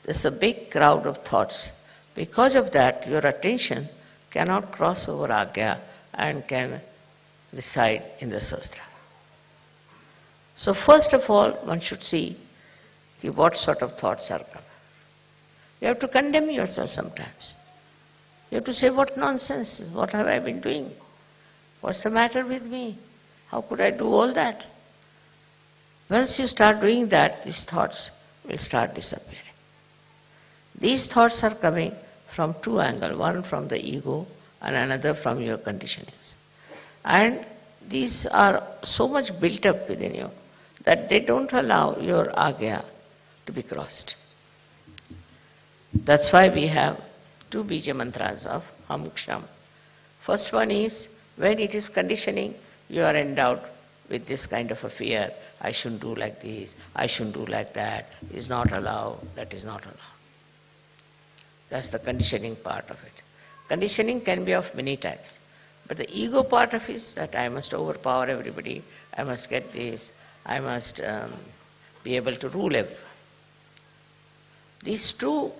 Speaker 3: There's a big crowd of thoughts. Because of that, your attention cannot cross over Agya and can reside in the Sahasrara. So first of all, one should see what sort of thoughts are coming. You have to condemn yourself sometimes. You have to say, what nonsense, what have I been doing? What's the matter with me? How could I do all that? Once you start doing that, these thoughts will start disappearing. These thoughts are coming from two angles, one from the ego and another from your conditionings. And these are so much built up within you that they don't allow your Agya to be crossed. That's why we have two Bija mantras of Ham Ksham. First one is, when it is conditioning, you are endowed with this kind of a fear. I shouldn't do like this, I shouldn't do like that, is not allowed, that is not allowed. That's the conditioning part of it. Conditioning can be of many types. But the ego part of it is that I must overpower everybody, I must get this, I must be able to rule everyone. These two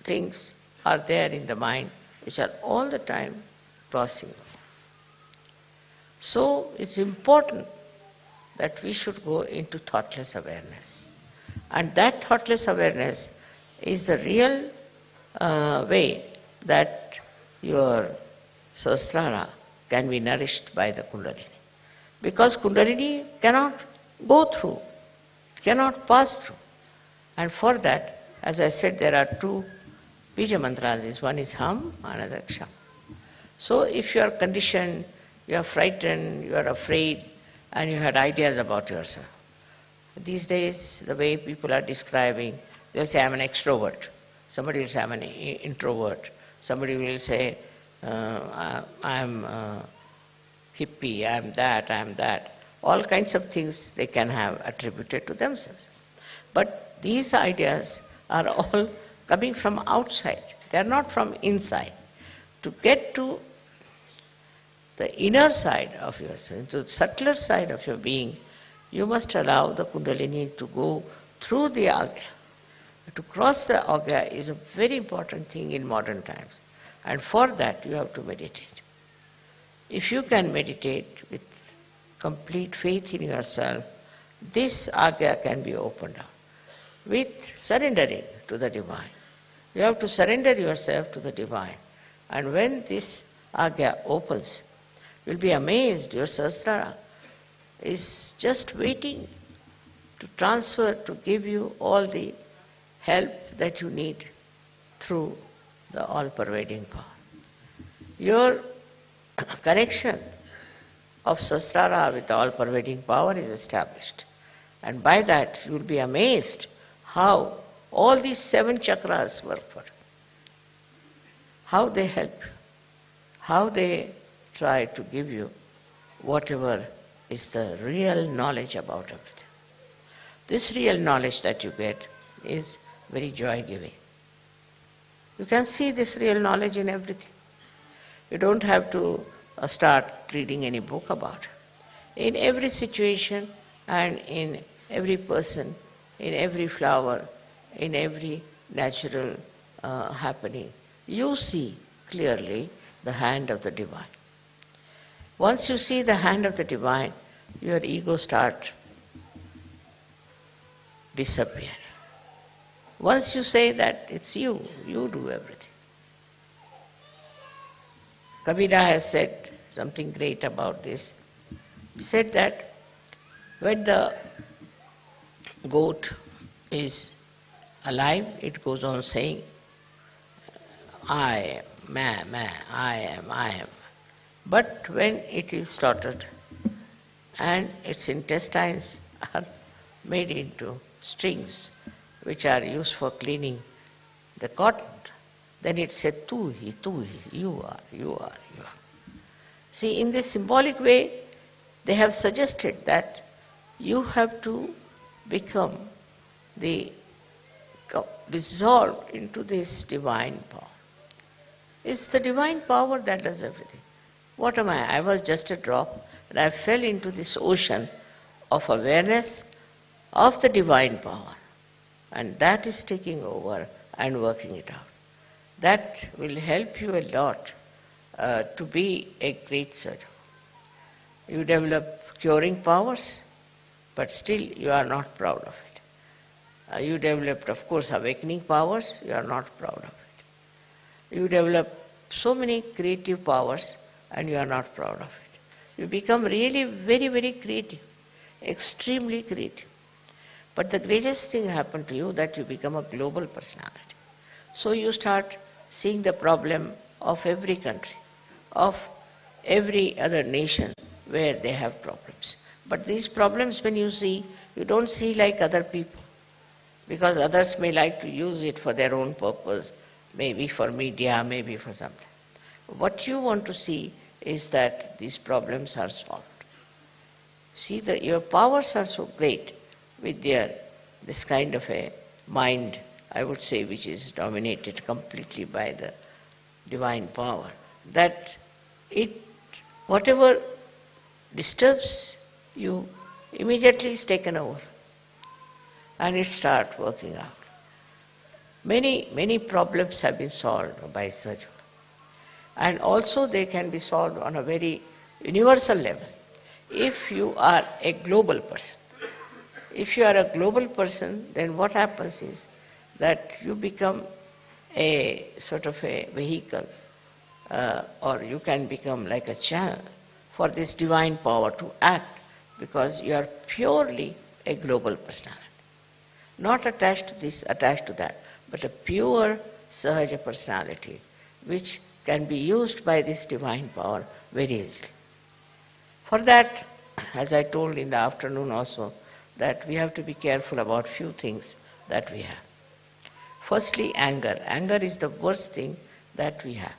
Speaker 3: things are there in the mind which are all the time crossing. So it's important that we should go into thoughtless awareness. And that thoughtless awareness is the real way that your Sahasrara can be nourished by the Kundalini. Because Kundalini cannot go through, cannot pass through. And for that, as I said, there are two Bija mantras. One is Ham, another Ksham. So if you are conditioned, you are frightened, you are afraid, and you had ideas about yourself. These days, the way people are describing, they'll say, I'm an extrovert. Somebody will say, I'm an introvert. Somebody will say, I'm hippie, I'm that. All kinds of things they can have attributed to themselves. But these ideas are all coming from outside. They are not from inside. To get to the inner side of yourself, to the subtler side of your being, you must allow the Kundalini to go through the Agya. To cross the Agya is a very important thing in modern times. And for that you have to meditate. If you can meditate with complete faith in yourself, this Agya can be opened up with surrendering to the Divine. You have to surrender yourself to the Divine. And when this Agya opens, you'll be amazed. Your Sahasrara is just waiting to transfer, to give you all the help that you need through the all-pervading power. Your connection of Sahasrara with the all-pervading power is established. And by that you will be amazed how all these 7 chakras work for you, how they help you, how they try to give you whatever is the real knowledge about everything. This real knowledge that you get is very joy-giving. You can see this real knowledge in everything. You don't have to start reading any book about it. In every situation and in every person, in every flower, in every natural happening, you see clearly the hand of the Divine. Once you see the hand of the Divine, your ego starts disappearing. Once you say that it's you do everything. Kabira has said something great about this. He said that when the goat is alive, it goes on saying, I am, I am. But when it is slaughtered and its intestines are made into strings which are used for cleaning the cotton, then it said, tu hi, you are. See, in this symbolic way, they have suggested that you have to become dissolved into this divine power. It's the divine power that does everything. What am I? I was just a drop, and I fell into this ocean of awareness of the divine power. And that is taking over and working it out. That will help you a lot to be a great surgeon. You develop curing powers, but still you are not proud of it. You developed, of course, awakening powers, you are not proud of it. You develop so many creative powers and you are not proud of it. You become really very, very creative, extremely creative. But the greatest thing happened to you that you become a global personality. So you start seeing the problem of every country, of every other nation where they have problems. But these problems when you see, you don't see like other people, because others may like to use it for their own purpose, maybe for media, maybe for something. What you want to see is that these problems are solved. See, your powers are so great with this kind of a mind, I would say, which is dominated completely by the divine power, that whatever disturbs you immediately is taken over and it starts working out. Many problems have been solved by surgery. And also they can be solved on a very universal level. If you are a global person, if you are a global person, then what happens is that you become a sort of a vehicle, or you can become like a channel for this divine power to act, because you are purely a global personality. Not attached to this, attached to that, but a pure Sahaja personality which can be used by this divine power very easily. For that, as I told in the afternoon also, that we have to be careful about few things that we have. Firstly, anger. Anger is the worst thing that we have.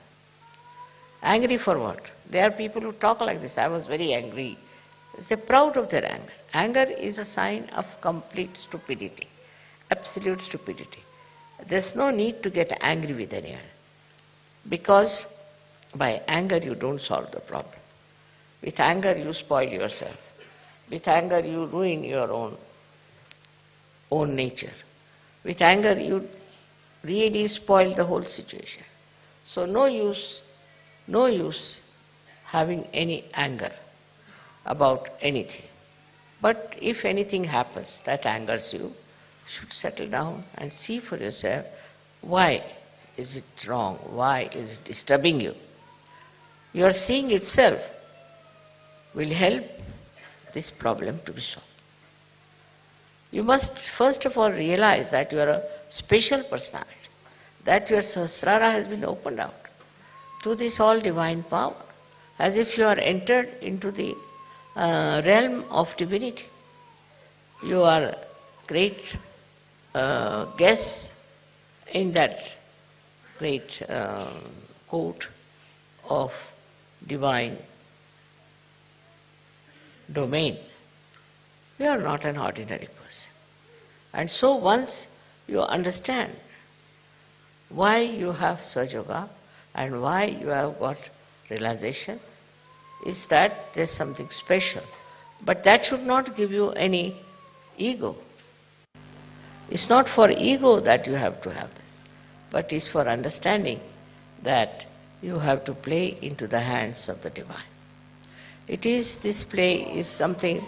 Speaker 3: Angry for what? There are people who talk like this. I was very angry. They're proud of their anger. Anger is a sign of complete stupidity, absolute stupidity. There's no need to get angry with anyone, because by anger you don't solve the problem. With anger you spoil yourself. With anger you ruin your own nature. With anger you really spoil the whole situation. So no use having any anger about anything. But if anything happens that angers you, you should settle down and see for yourself, why is it wrong? Why is it disturbing you? Your seeing itself will help this problem to be solved. You must first of all realize that you are a special personality, that your Sahasrara has been opened out to this all divine power, as if you are entered into the realm of divinity. You are great guests in that great court of divine domain. You are not an ordinary person. And so once you understand why you have Sahaja and why you have got realization, is that there's something special. But that should not give you any ego. It's not for ego that you have to have this, but it's for understanding that you have to play into the hands of the divine. This play is something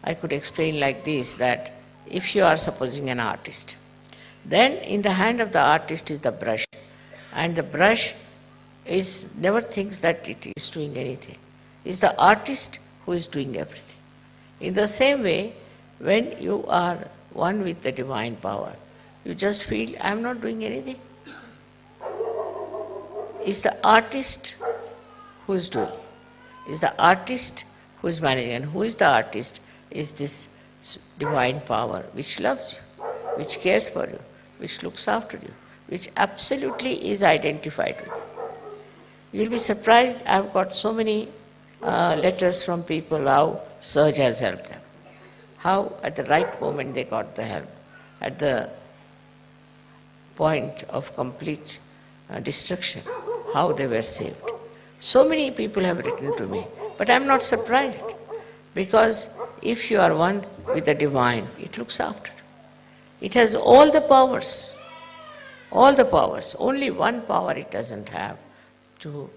Speaker 3: I could explain like this, that if you are supposing an artist, then in the hand of the artist is the brush, and the brush never thinks that it is doing anything. It's the artist who is doing everything. In the same way, when you are one with the divine power, you just feel, I am not doing anything. It's the artist who is doing. It's the artist who is managing. And who is the artist? Is this divine power which loves you, which cares for you, which looks after you, which absolutely is identified with you. You'll be surprised, I've got so many letters from people how Sahaja has helped them. How at the right moment they got the help. At the point of complete destruction, how they were saved. So many people have written to me, but I'm not surprised, because if you are one with the divine, it looks after. It has all the powers, all the powers. Only one power it doesn't have, to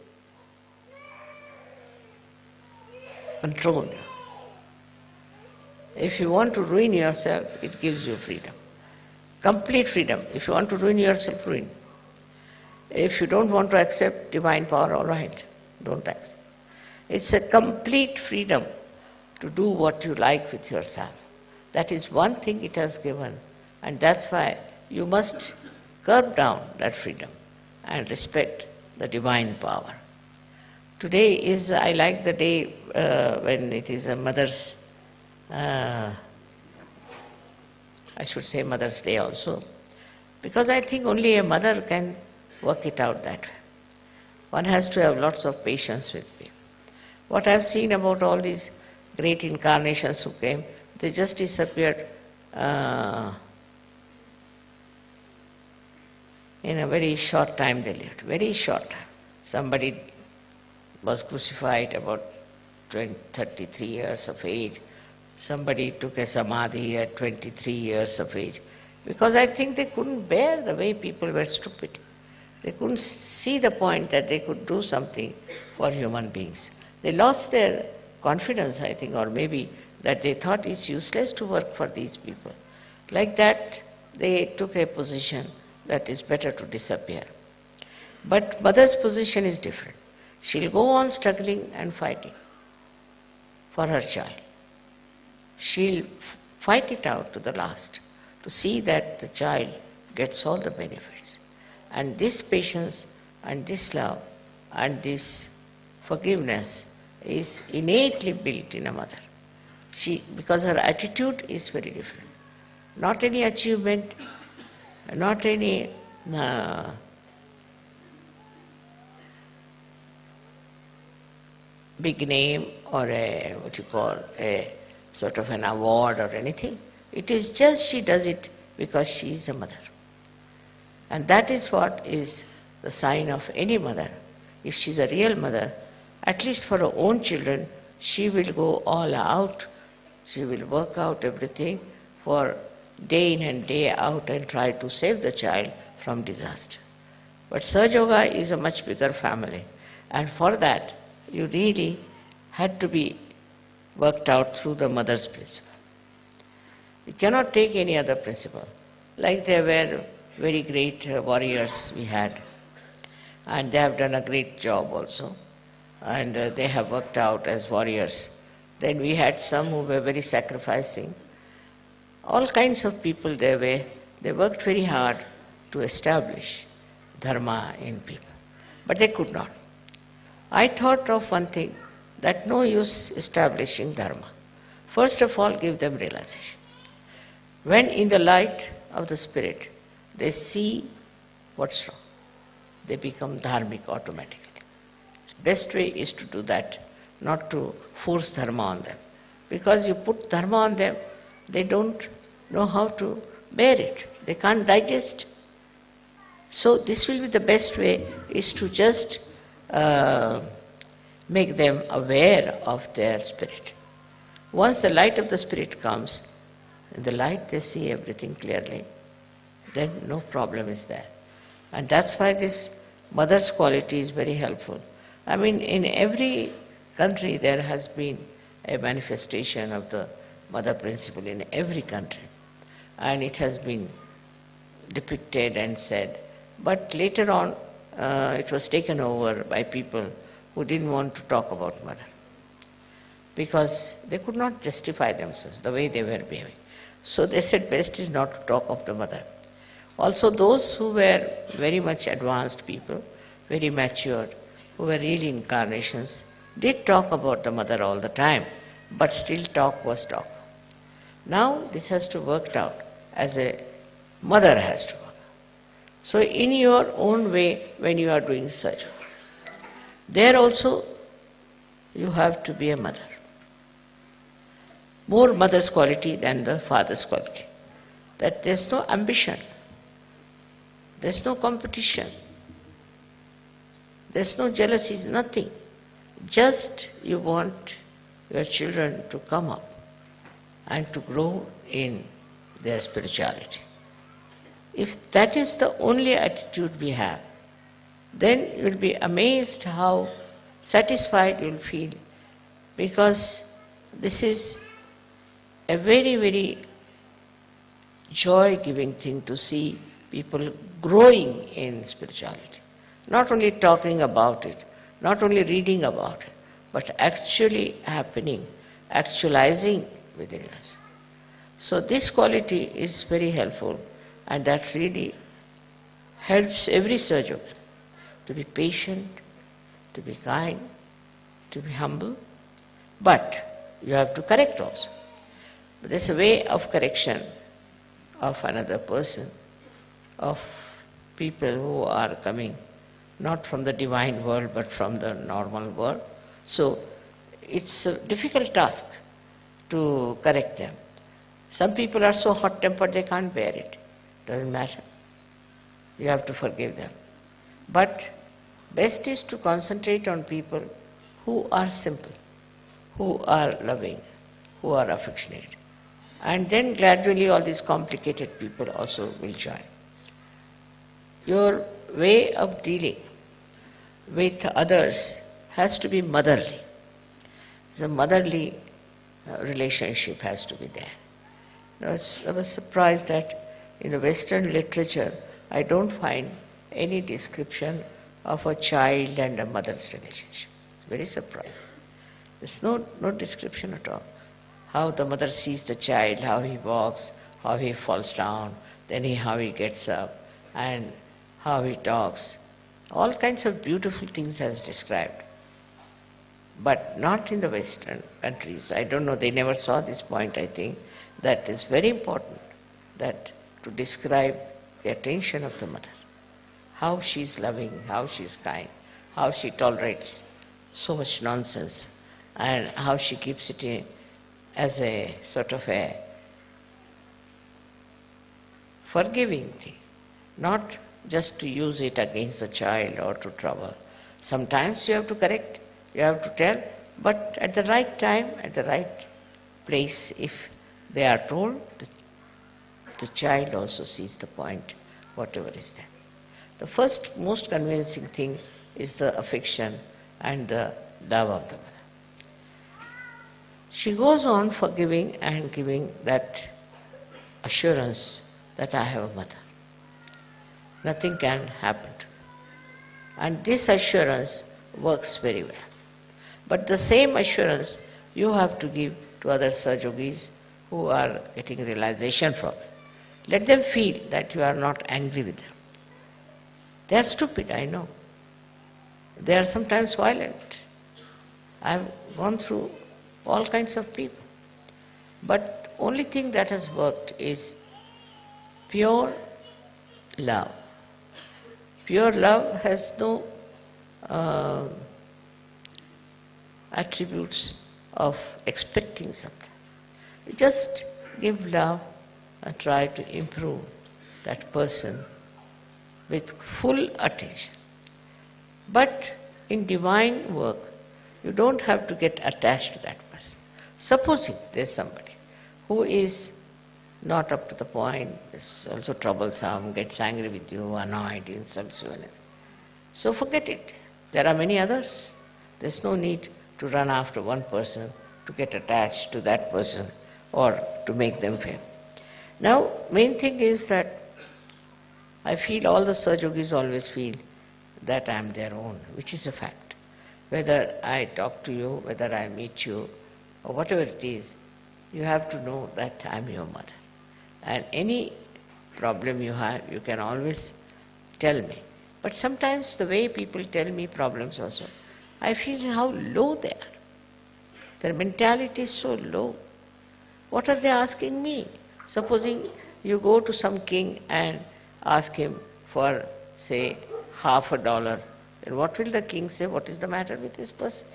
Speaker 3: control you. If you want to ruin yourself, it gives you freedom. Complete freedom. If you want to ruin yourself, ruin. If you don't want to accept divine power, all right, don't accept. It's a complete freedom to do what you like with yourself. That is one thing it has given, and that's why you must curb down that freedom and respect the divine power. Today is, I like the day when it is a mother's, I should say Mother's Day also, because I think only a mother can work it out that way. One has to have lots of patience with me. What I've seen about all these great incarnations who came, they just disappeared in a very short time they lived, very short time. Somebody was crucified about 33 years of age. Somebody took a samadhi at 23 years of age. Because I think they couldn't bear the way people were stupid. They couldn't see the point that they could do something for human beings. They lost their confidence, I think, or maybe that they thought it's useless to work for these people. Like that, they took a position that is better to disappear. But mother's position is different. She'll go on struggling and fighting for her child. She'll fight it out to the last to see that the child gets all the benefits. And this patience and this love and this forgiveness is innately built in a mother. Because her attitude is very different. Not any achievement, not any big name or a sort of an award or anything. It is just she does it because she is a mother. And that is what is the sign of any mother. If she is a real mother, at least for her own children, she will go all out. She will work out everything for day in and day out and try to save the child from disaster. But Sahaja Yoga is a much bigger family, and for that you really had to be worked out through the mother's principle. You cannot take any other principle. Like there were very great warriors we had, and they have done a great job also, and they have worked out as warriors. Then we had some who were very sacrificing. All kinds of people there were. They worked very hard to establish dharma in people, but they could not. I thought of one thing, that no use establishing dharma. First of all, give them realization. When in the light of the spirit, they see what's wrong, they become dharmic automatically. The best way is to do that, not to force dharma on them. Because you put dharma on them, they don't know how to bear it. They can't digest. So this will be the best way, is to just make them aware of their spirit. Once the light of the spirit comes, in the light they see everything clearly, then no problem is there. And that's why this mother's quality is very helpful. I mean, in every country there has been a manifestation of the mother principle in every country. And it has been depicted and said. But later on, it was taken over by people who didn't want to talk about mother, because they could not justify themselves the way they were behaving. So they said best is not to talk of the mother. Also those who were very much advanced people, very matured, who were really incarnations, did talk about the mother all the time, but still talk was talk. Now this has to work out as a mother has to work. So in your own way, when you are doing surgery, there also you have to be a mother. More mother's quality than the father's quality. That there's no ambition, there's no competition, there's no jealousy, nothing. Just you want your children to come up and to grow in their spirituality. If that is the only attitude we have, then you will be amazed how satisfied you will feel, because this is a very, very joy-giving thing to see people growing in spirituality. Not only talking about it, not only reading about it, but actually happening, actualizing within us. So this quality is very helpful, and that really helps every surgeon to be patient, to be kind, to be humble, but you have to correct also. But there's a way of correction of another person, of people who are coming not from the divine world but from the normal world. So it's a difficult task to correct them. Some people are so hot-tempered they can't bear it. Doesn't matter. You have to forgive them. But best is to concentrate on people who are simple, who are loving, who are affectionate. And then gradually all these complicated people also will join. Your way of dealing with others has to be motherly. The motherly relationship has to be there. I was surprised that in the Western literature, I don't find any description of a child and a mother's relationship. Very surprised. There's no description at all. How the mother sees the child, how he walks, how he falls down, then how he gets up, and how he talks. All kinds of beautiful things as described. But not in the Western countries. I don't know, they never saw this point, I think. That is very important, that to describe the attention of the mother. How she is loving, how she is kind, how she tolerates so much nonsense, and how she keeps it in as a sort of a forgiving thing, not just to use it against the child or to trouble. Sometimes you have to correct, you have to tell, but at the right time, at the right place, if they are told, the child also sees the point, whatever is there. The first most convincing thing is the affection and the love of the mother. She goes on forgiving and giving that assurance that I have a mother. Nothing can happen to me. And this assurance works very well. But the same assurance you have to give to other Sahajogis who are getting realization from it. Let them feel that you are not angry with them. They are stupid, I know. They are sometimes violent. I have gone through all kinds of people. But only thing that has worked is pure love. Pure love has no attributes of expecting something. You just give love and try to improve that person with full attention. But in divine work, you don't have to get attached to that person. Supposing there's somebody who is not up to the point, is also troublesome, gets angry with you, annoyed, insults you. So forget it. There are many others. There's no need to run after one person, to get attached to that person, or to make them feel. Now, main thing is that I feel all the Sahajogis always feel that I am their own, which is a fact. Whether I talk to you, whether I meet you, or whatever it is, you have to know that I am your mother. And any problem you have, you can always tell me. But sometimes the way people tell me problems also, I feel how low they are. Their mentality is so low. What are they asking me? Supposing you go to some king and ask him for, say, $50, then what will the king say? What is the matter with this person?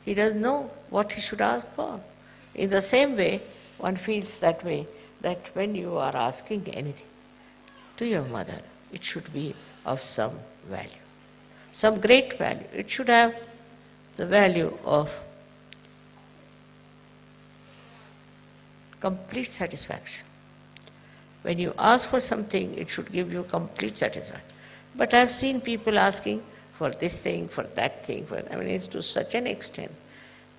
Speaker 3: He doesn't know what he should ask for. In the same way, one feels that way, that when you are asking anything to your mother, it should be of some value, some great value. It should have the value of complete satisfaction. When you ask for something, it should give you complete satisfaction. But I've seen people asking for this thing, for that thing, it's to such an extent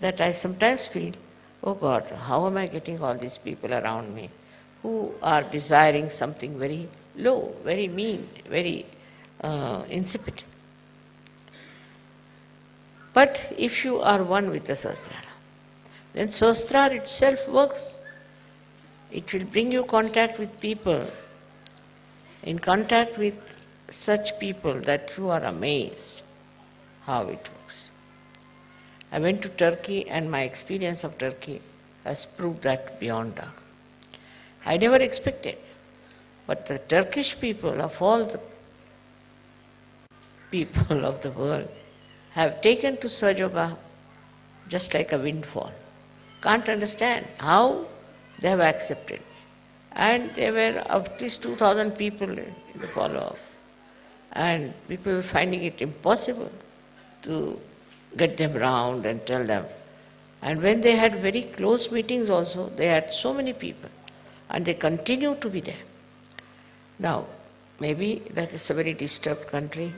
Speaker 3: that I sometimes feel, oh God, how am I getting all these people around me who are desiring something very low, very mean, very insipid. But if you are one with the Sahasrara, then Sahasrara itself works. It will bring you contact with people, in contact with such people that you are amazed how it works. I went to Turkey and my experience of Turkey has proved that beyond doubt. I never expected, but the Turkish people, of all the people of the world, have taken to Sahaja Yoga just like a windfall. Can't understand how they have accepted. And there were at least 2,000 people in the follow-up. And people were finding it impossible to get them round and tell them. And when they had very close meetings also, they had so many people. And they continue to be there. Now, maybe that is a very disturbed country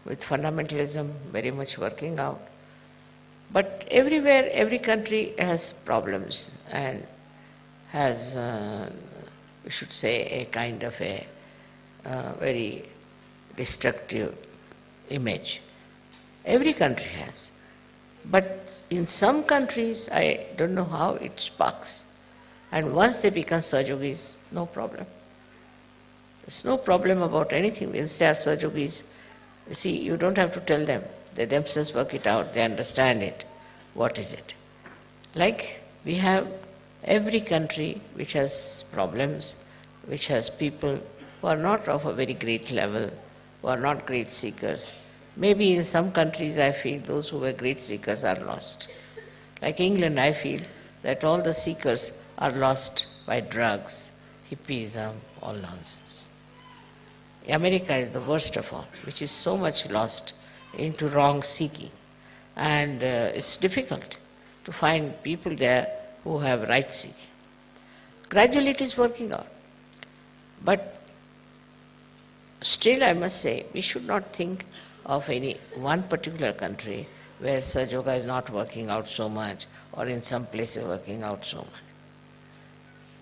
Speaker 3: with fundamentalism very much working out. But everywhere, every country has problems and has, we should say, a kind of a very destructive image. Every country has. But in some countries, I don't know how it sparks. And once they become Sahajogis, no problem. There's no problem about anything. Once they are Sahajogis, you see, you don't have to tell them. They themselves work it out. They understand it. What is it? Like we have every country which has problems, which has people who are not of a very great level, who are not great seekers. Maybe in some countries I feel those who were great seekers are lost. Like England, I feel that all the seekers are lost by drugs, hippism, all nonsense. America is the worst of all, which is so much lost into wrong seeking. And it's difficult to find people there who have right seeking. Gradually it is working out. But still I must say, we should not think of any one particular country where Sahaja Yoga is not working out so much, or in some places working out so much.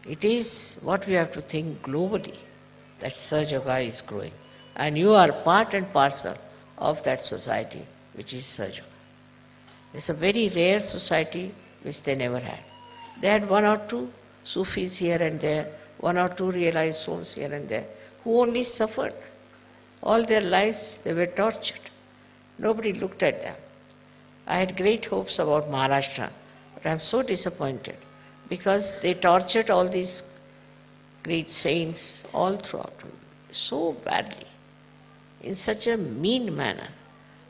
Speaker 3: It is what we have to think globally, that Sahaja Yoga is growing. And you are part and parcel of that society, which is Sahaja Yoga. It's a very rare society which they never had. They had one or two Sufis here and there, one or two realized souls here and there, who only suffered. All their lives they were tortured. Nobody looked at them. I had great hopes about Maharashtra, but I am so disappointed because they tortured all these great saints all throughout, so badly, in such a mean manner,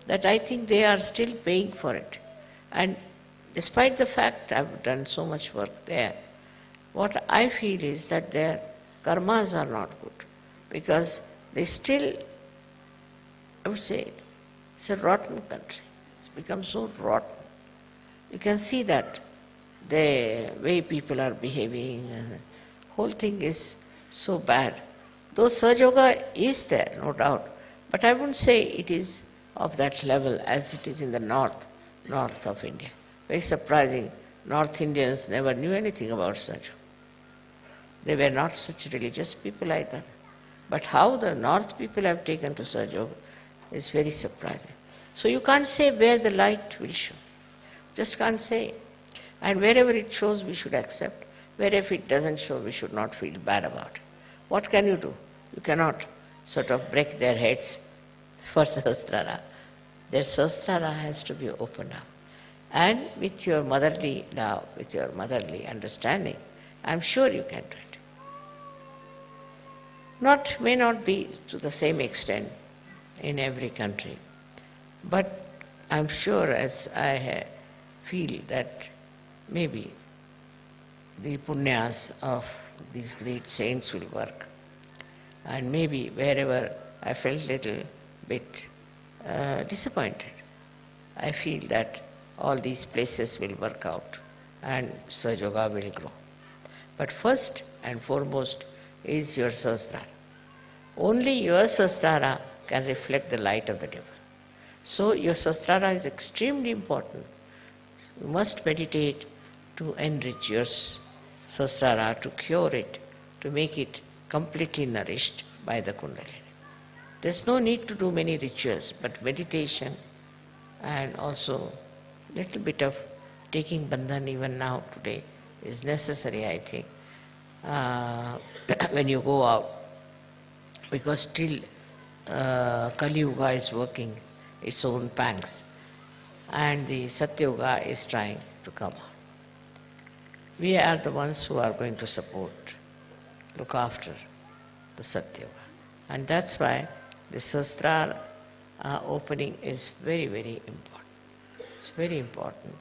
Speaker 3: that I think they are still paying for it. And despite the fact I've done so much work there, what I feel is that their karmas are not good, because they still, I would say, it's a rotten country. It's become so rotten. You can see that the way people are behaving, the whole thing is so bad. Though Sahaja Yoga is there, no doubt, but I wouldn't say it is of that level as it is in the north of India. Very surprising. North Indians never knew anything about Sahaja Yoga. They were not such religious people either. But how the north people have taken to Sahaja Yoga is very surprising. So you can't say where the light will show. Just can't say. And wherever it shows, we should accept. Wherever it doesn't show, we should not feel bad about it. What can you do? You cannot sort of break their heads for Sahasrara. Their Sahasrara has to be opened up. And with your motherly love, with your motherly understanding, I'm sure you can do it. May not be to the same extent in every country, but I'm sure as I feel that maybe the punyas of these great saints will work. And maybe wherever I felt little bit disappointed, I feel that all these places will work out and Sahaja Yoga will grow. But first and foremost is your Sahasrara. Only your Sahasrara can reflect the light of the devil. So your Sahasrara is extremely important. You must meditate to enrich your Sahasrara, to cure it, to make it completely nourished by the Kundalini. There's no need to do many rituals, but meditation and also little bit of taking bandhan even now today is necessary, I think, when you go out, because still Kali Yuga is working its own pangs and the Satya Yuga is trying to come out. We are the ones who are going to support, look after the Satya Yuga. And that's why the Sahasrara opening is very, very important. It's very important.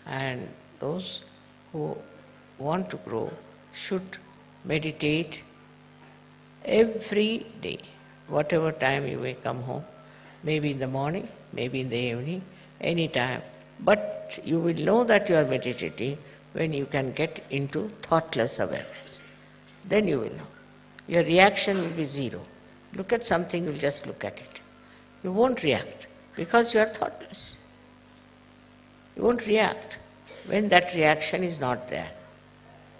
Speaker 3: And those who want to grow should meditate every day, whatever time you may come home, maybe in the morning, maybe in the evening, any time. But you will know that you are meditating when you can get into thoughtless awareness. Then you will know. Your reaction will be zero. Look at something, you'll just look at it. You won't react because you are thoughtless. You won't react. When that reaction is not there,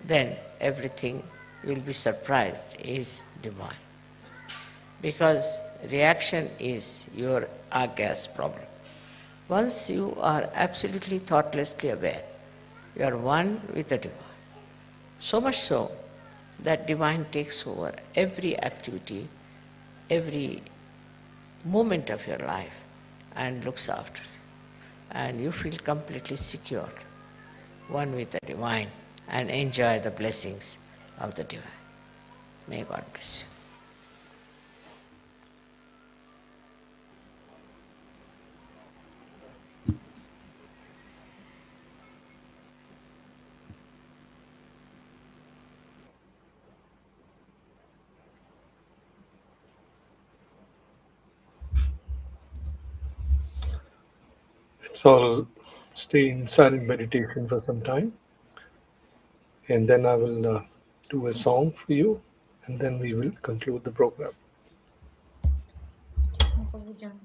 Speaker 3: then everything, you will be surprised, is divine. Because reaction is your gas problem. Once you are absolutely thoughtlessly aware, you are one with the divine. So much so that divine takes over every activity, every moment of your life and looks after it. And you feel completely secure, one with the divine, and enjoy the blessings of the divine. May God bless you.
Speaker 1: Let's all stay in silent meditation for some time, and then I will do a song for you, and then we will conclude the program.
Speaker 2: Сейчас мы побудем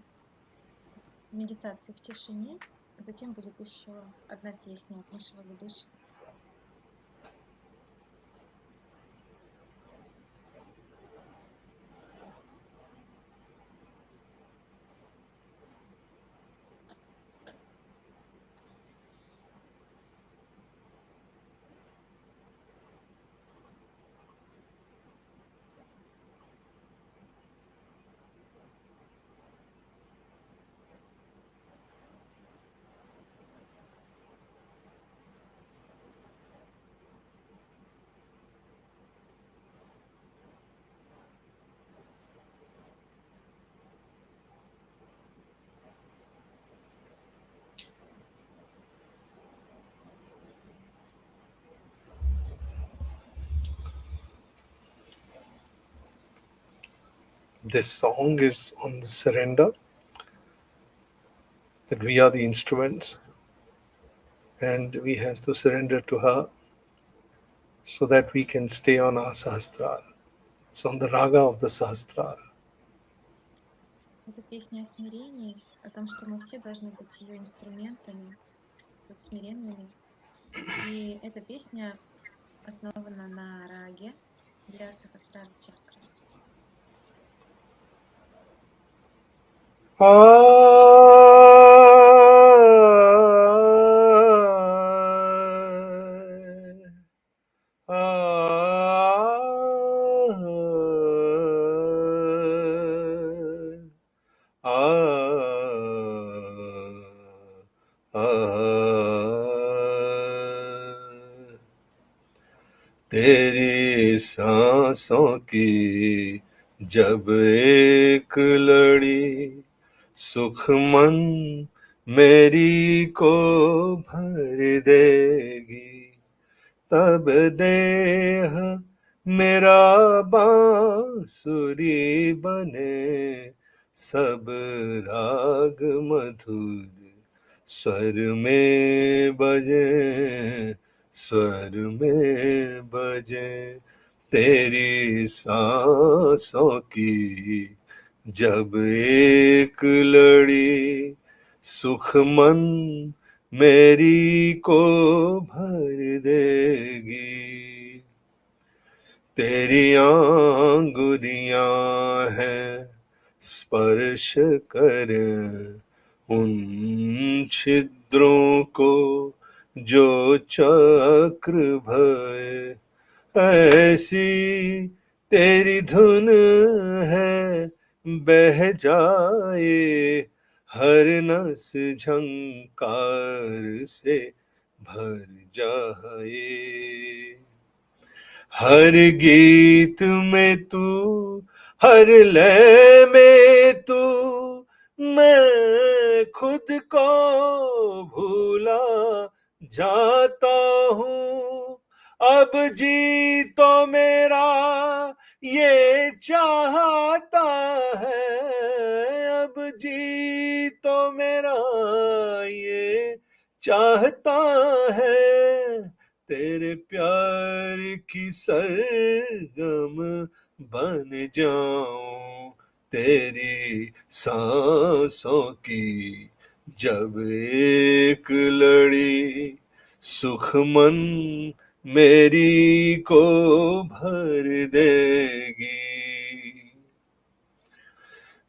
Speaker 2: в медитации в тишине, затем будет еще одна песня от нашего ведущего.
Speaker 1: This song is on the surrender, that we are the instruments and we have to surrender to her so that we can stay on our Sahasrara. It's on the raga of the Sahasrara.
Speaker 2: Это песня о смирении, о том, что мы все должны быть ее инструментами, быть смиренными. И эта песня основана на раге для Сахасрара чакры.
Speaker 1: तेरी सांसों की जब एक लड़ी सुख मन मेरी को भर देगी, तब देह मेरा बांसुरी बने, सब राग मधुर स्वर में बजे, स्वर में बजे। तेरी सांसों की जब एक लड़ी सुख मन मेरी को भर देगी, तेरी आंगुरियां हैं स्पर्श करें उन छिद्रों को जो चक्र भय, ऐसी तेरी धुन है बह जाए, हर नस झंकार से भर जाए। हर गीत में तू, हर लय में तू, मैं खुद को भूला जाता हूँ। अब जी तो मेरा ये चाहता है, अब जी तो मेरा ये चाहता है, तेरे प्यार की सरगम बन जाऊं, तेरी सांसों की जब एक लड़ी सुखमन मेरी को भर देगी।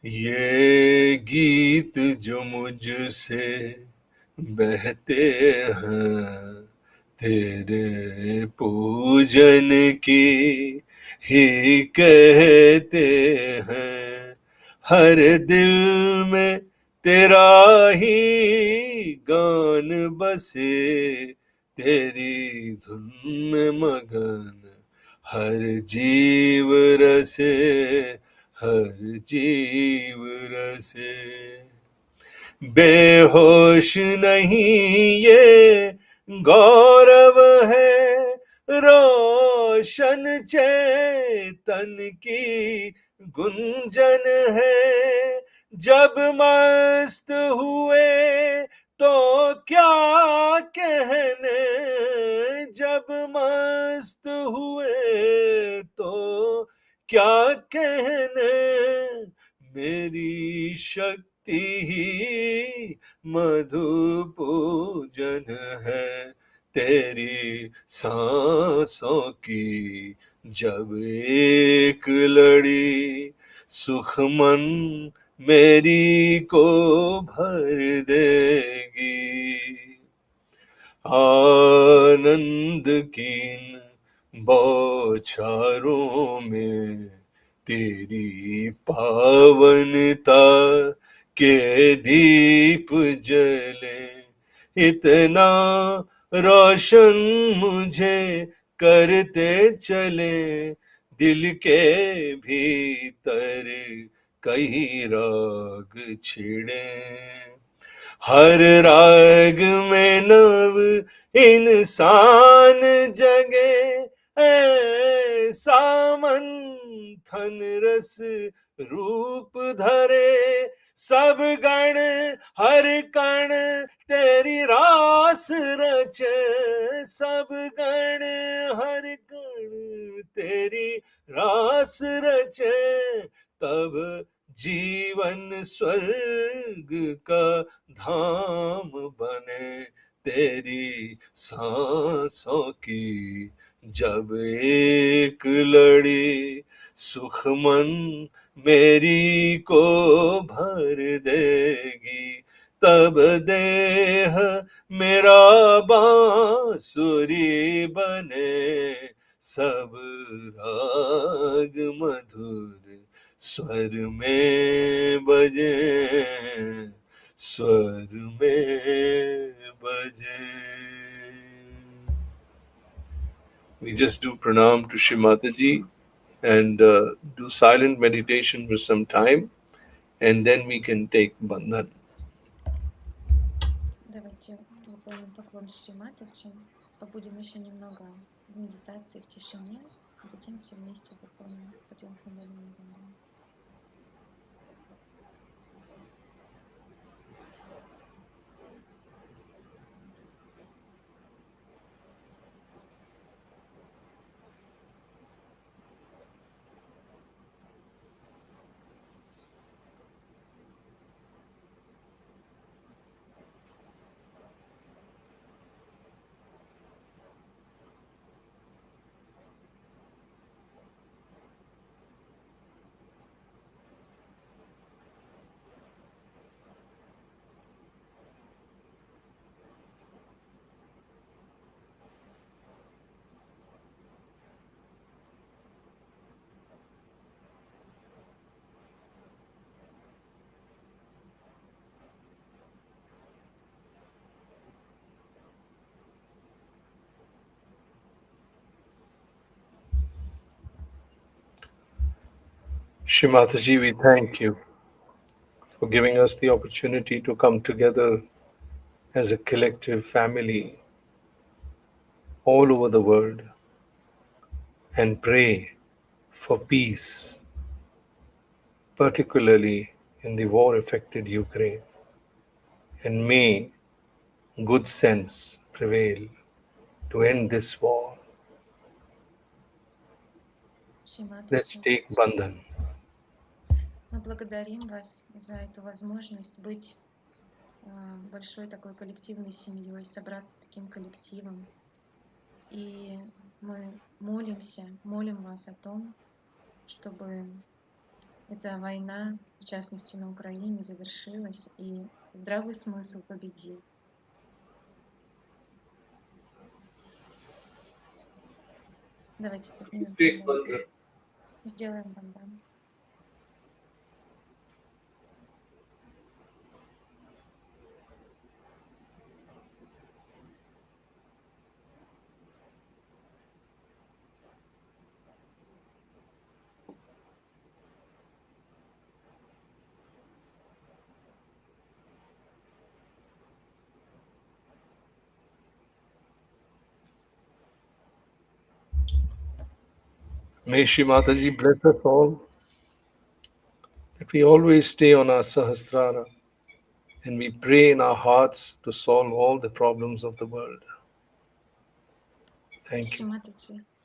Speaker 1: ये गीत जो मुझसे बहते हैं तेरे पूजन की ही कहते हैं। हर दिल में तेरा ही गान बसे, तेरी धुन में मगन हर जीव रसे, हर जीव रसे। बेहोश नहीं ये गौरव है, रोशन चेतन की गुंजन है। जब मस्त हुए तो क्या कहने, जब मस्त हुए तो क्या कहने। मेरी शक्ति ही मधु पूजन है, तेरी सांसों की जब एक लड़ी सुखमन मेरी को भर देगी। आनंद की बौछारों में तेरी पावनता के दीप जले, इतना रोशन मुझे करते चले। दिल के भीतर कई राग छिड़े, हर राग में नव इंसान जगे। ऐसा मंथन रस रूप धरे, सब गण हर कण तेरी रास रचे। सब गण हर कण तेरी रास रचे, तब जीवन स्वर्ग का धाम बने। तेरी सांसों की जब एक लड़ी सुखमन मेरी को भर देगी, तब देह मेरा बांसुरी बने। सब राग मधुर स्वर में बजे, स्वर में बजे। We just do pranam to Shri Mataji and do silent meditation for some time, and then we can take bandhan.
Speaker 2: Давайте выполним поклон Шри Матаджи, побудем еще немного в медитации, в тишине, затем все вместе выполним Патимахамбхани Бандхани.
Speaker 1: Shri Mataji, we thank you for giving us the opportunity to come together as a collective family all over the world and pray for peace, particularly in the war-affected Ukraine. And may good sense prevail to end this war.
Speaker 2: Шри
Speaker 1: Let's
Speaker 2: Матаджи,
Speaker 1: take bandhan.
Speaker 2: мы благодарим вас за эту возможность быть большой такой коллективной семьей, собраться таким коллективом. И мы молим вас о том, чтобы эта война, в частности на Украине, завершилась и здравый смысл победил. Давайте поднимем бандеру. Сделаем бандеру.
Speaker 1: May Shri Mataji bless us all, that we always stay on our Sahasrara and we pray in our hearts to solve all the problems of the world. Thank you.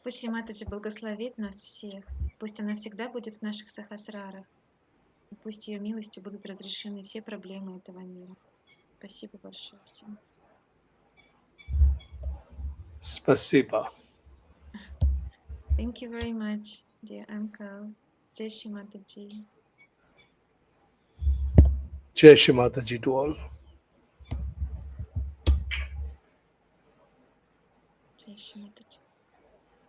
Speaker 2: Пусть Шри Матаджи благословит нас всех. Пусть она всегда будет в наших сахасрарах. И пусть ее милостью будут разрешены все проблемы этого мира. Спасибо большое всем.
Speaker 1: Spasiba.
Speaker 2: Thank you very much, dear uncle. Jai Shri Mataji.
Speaker 1: Jai Shri Mataji to all.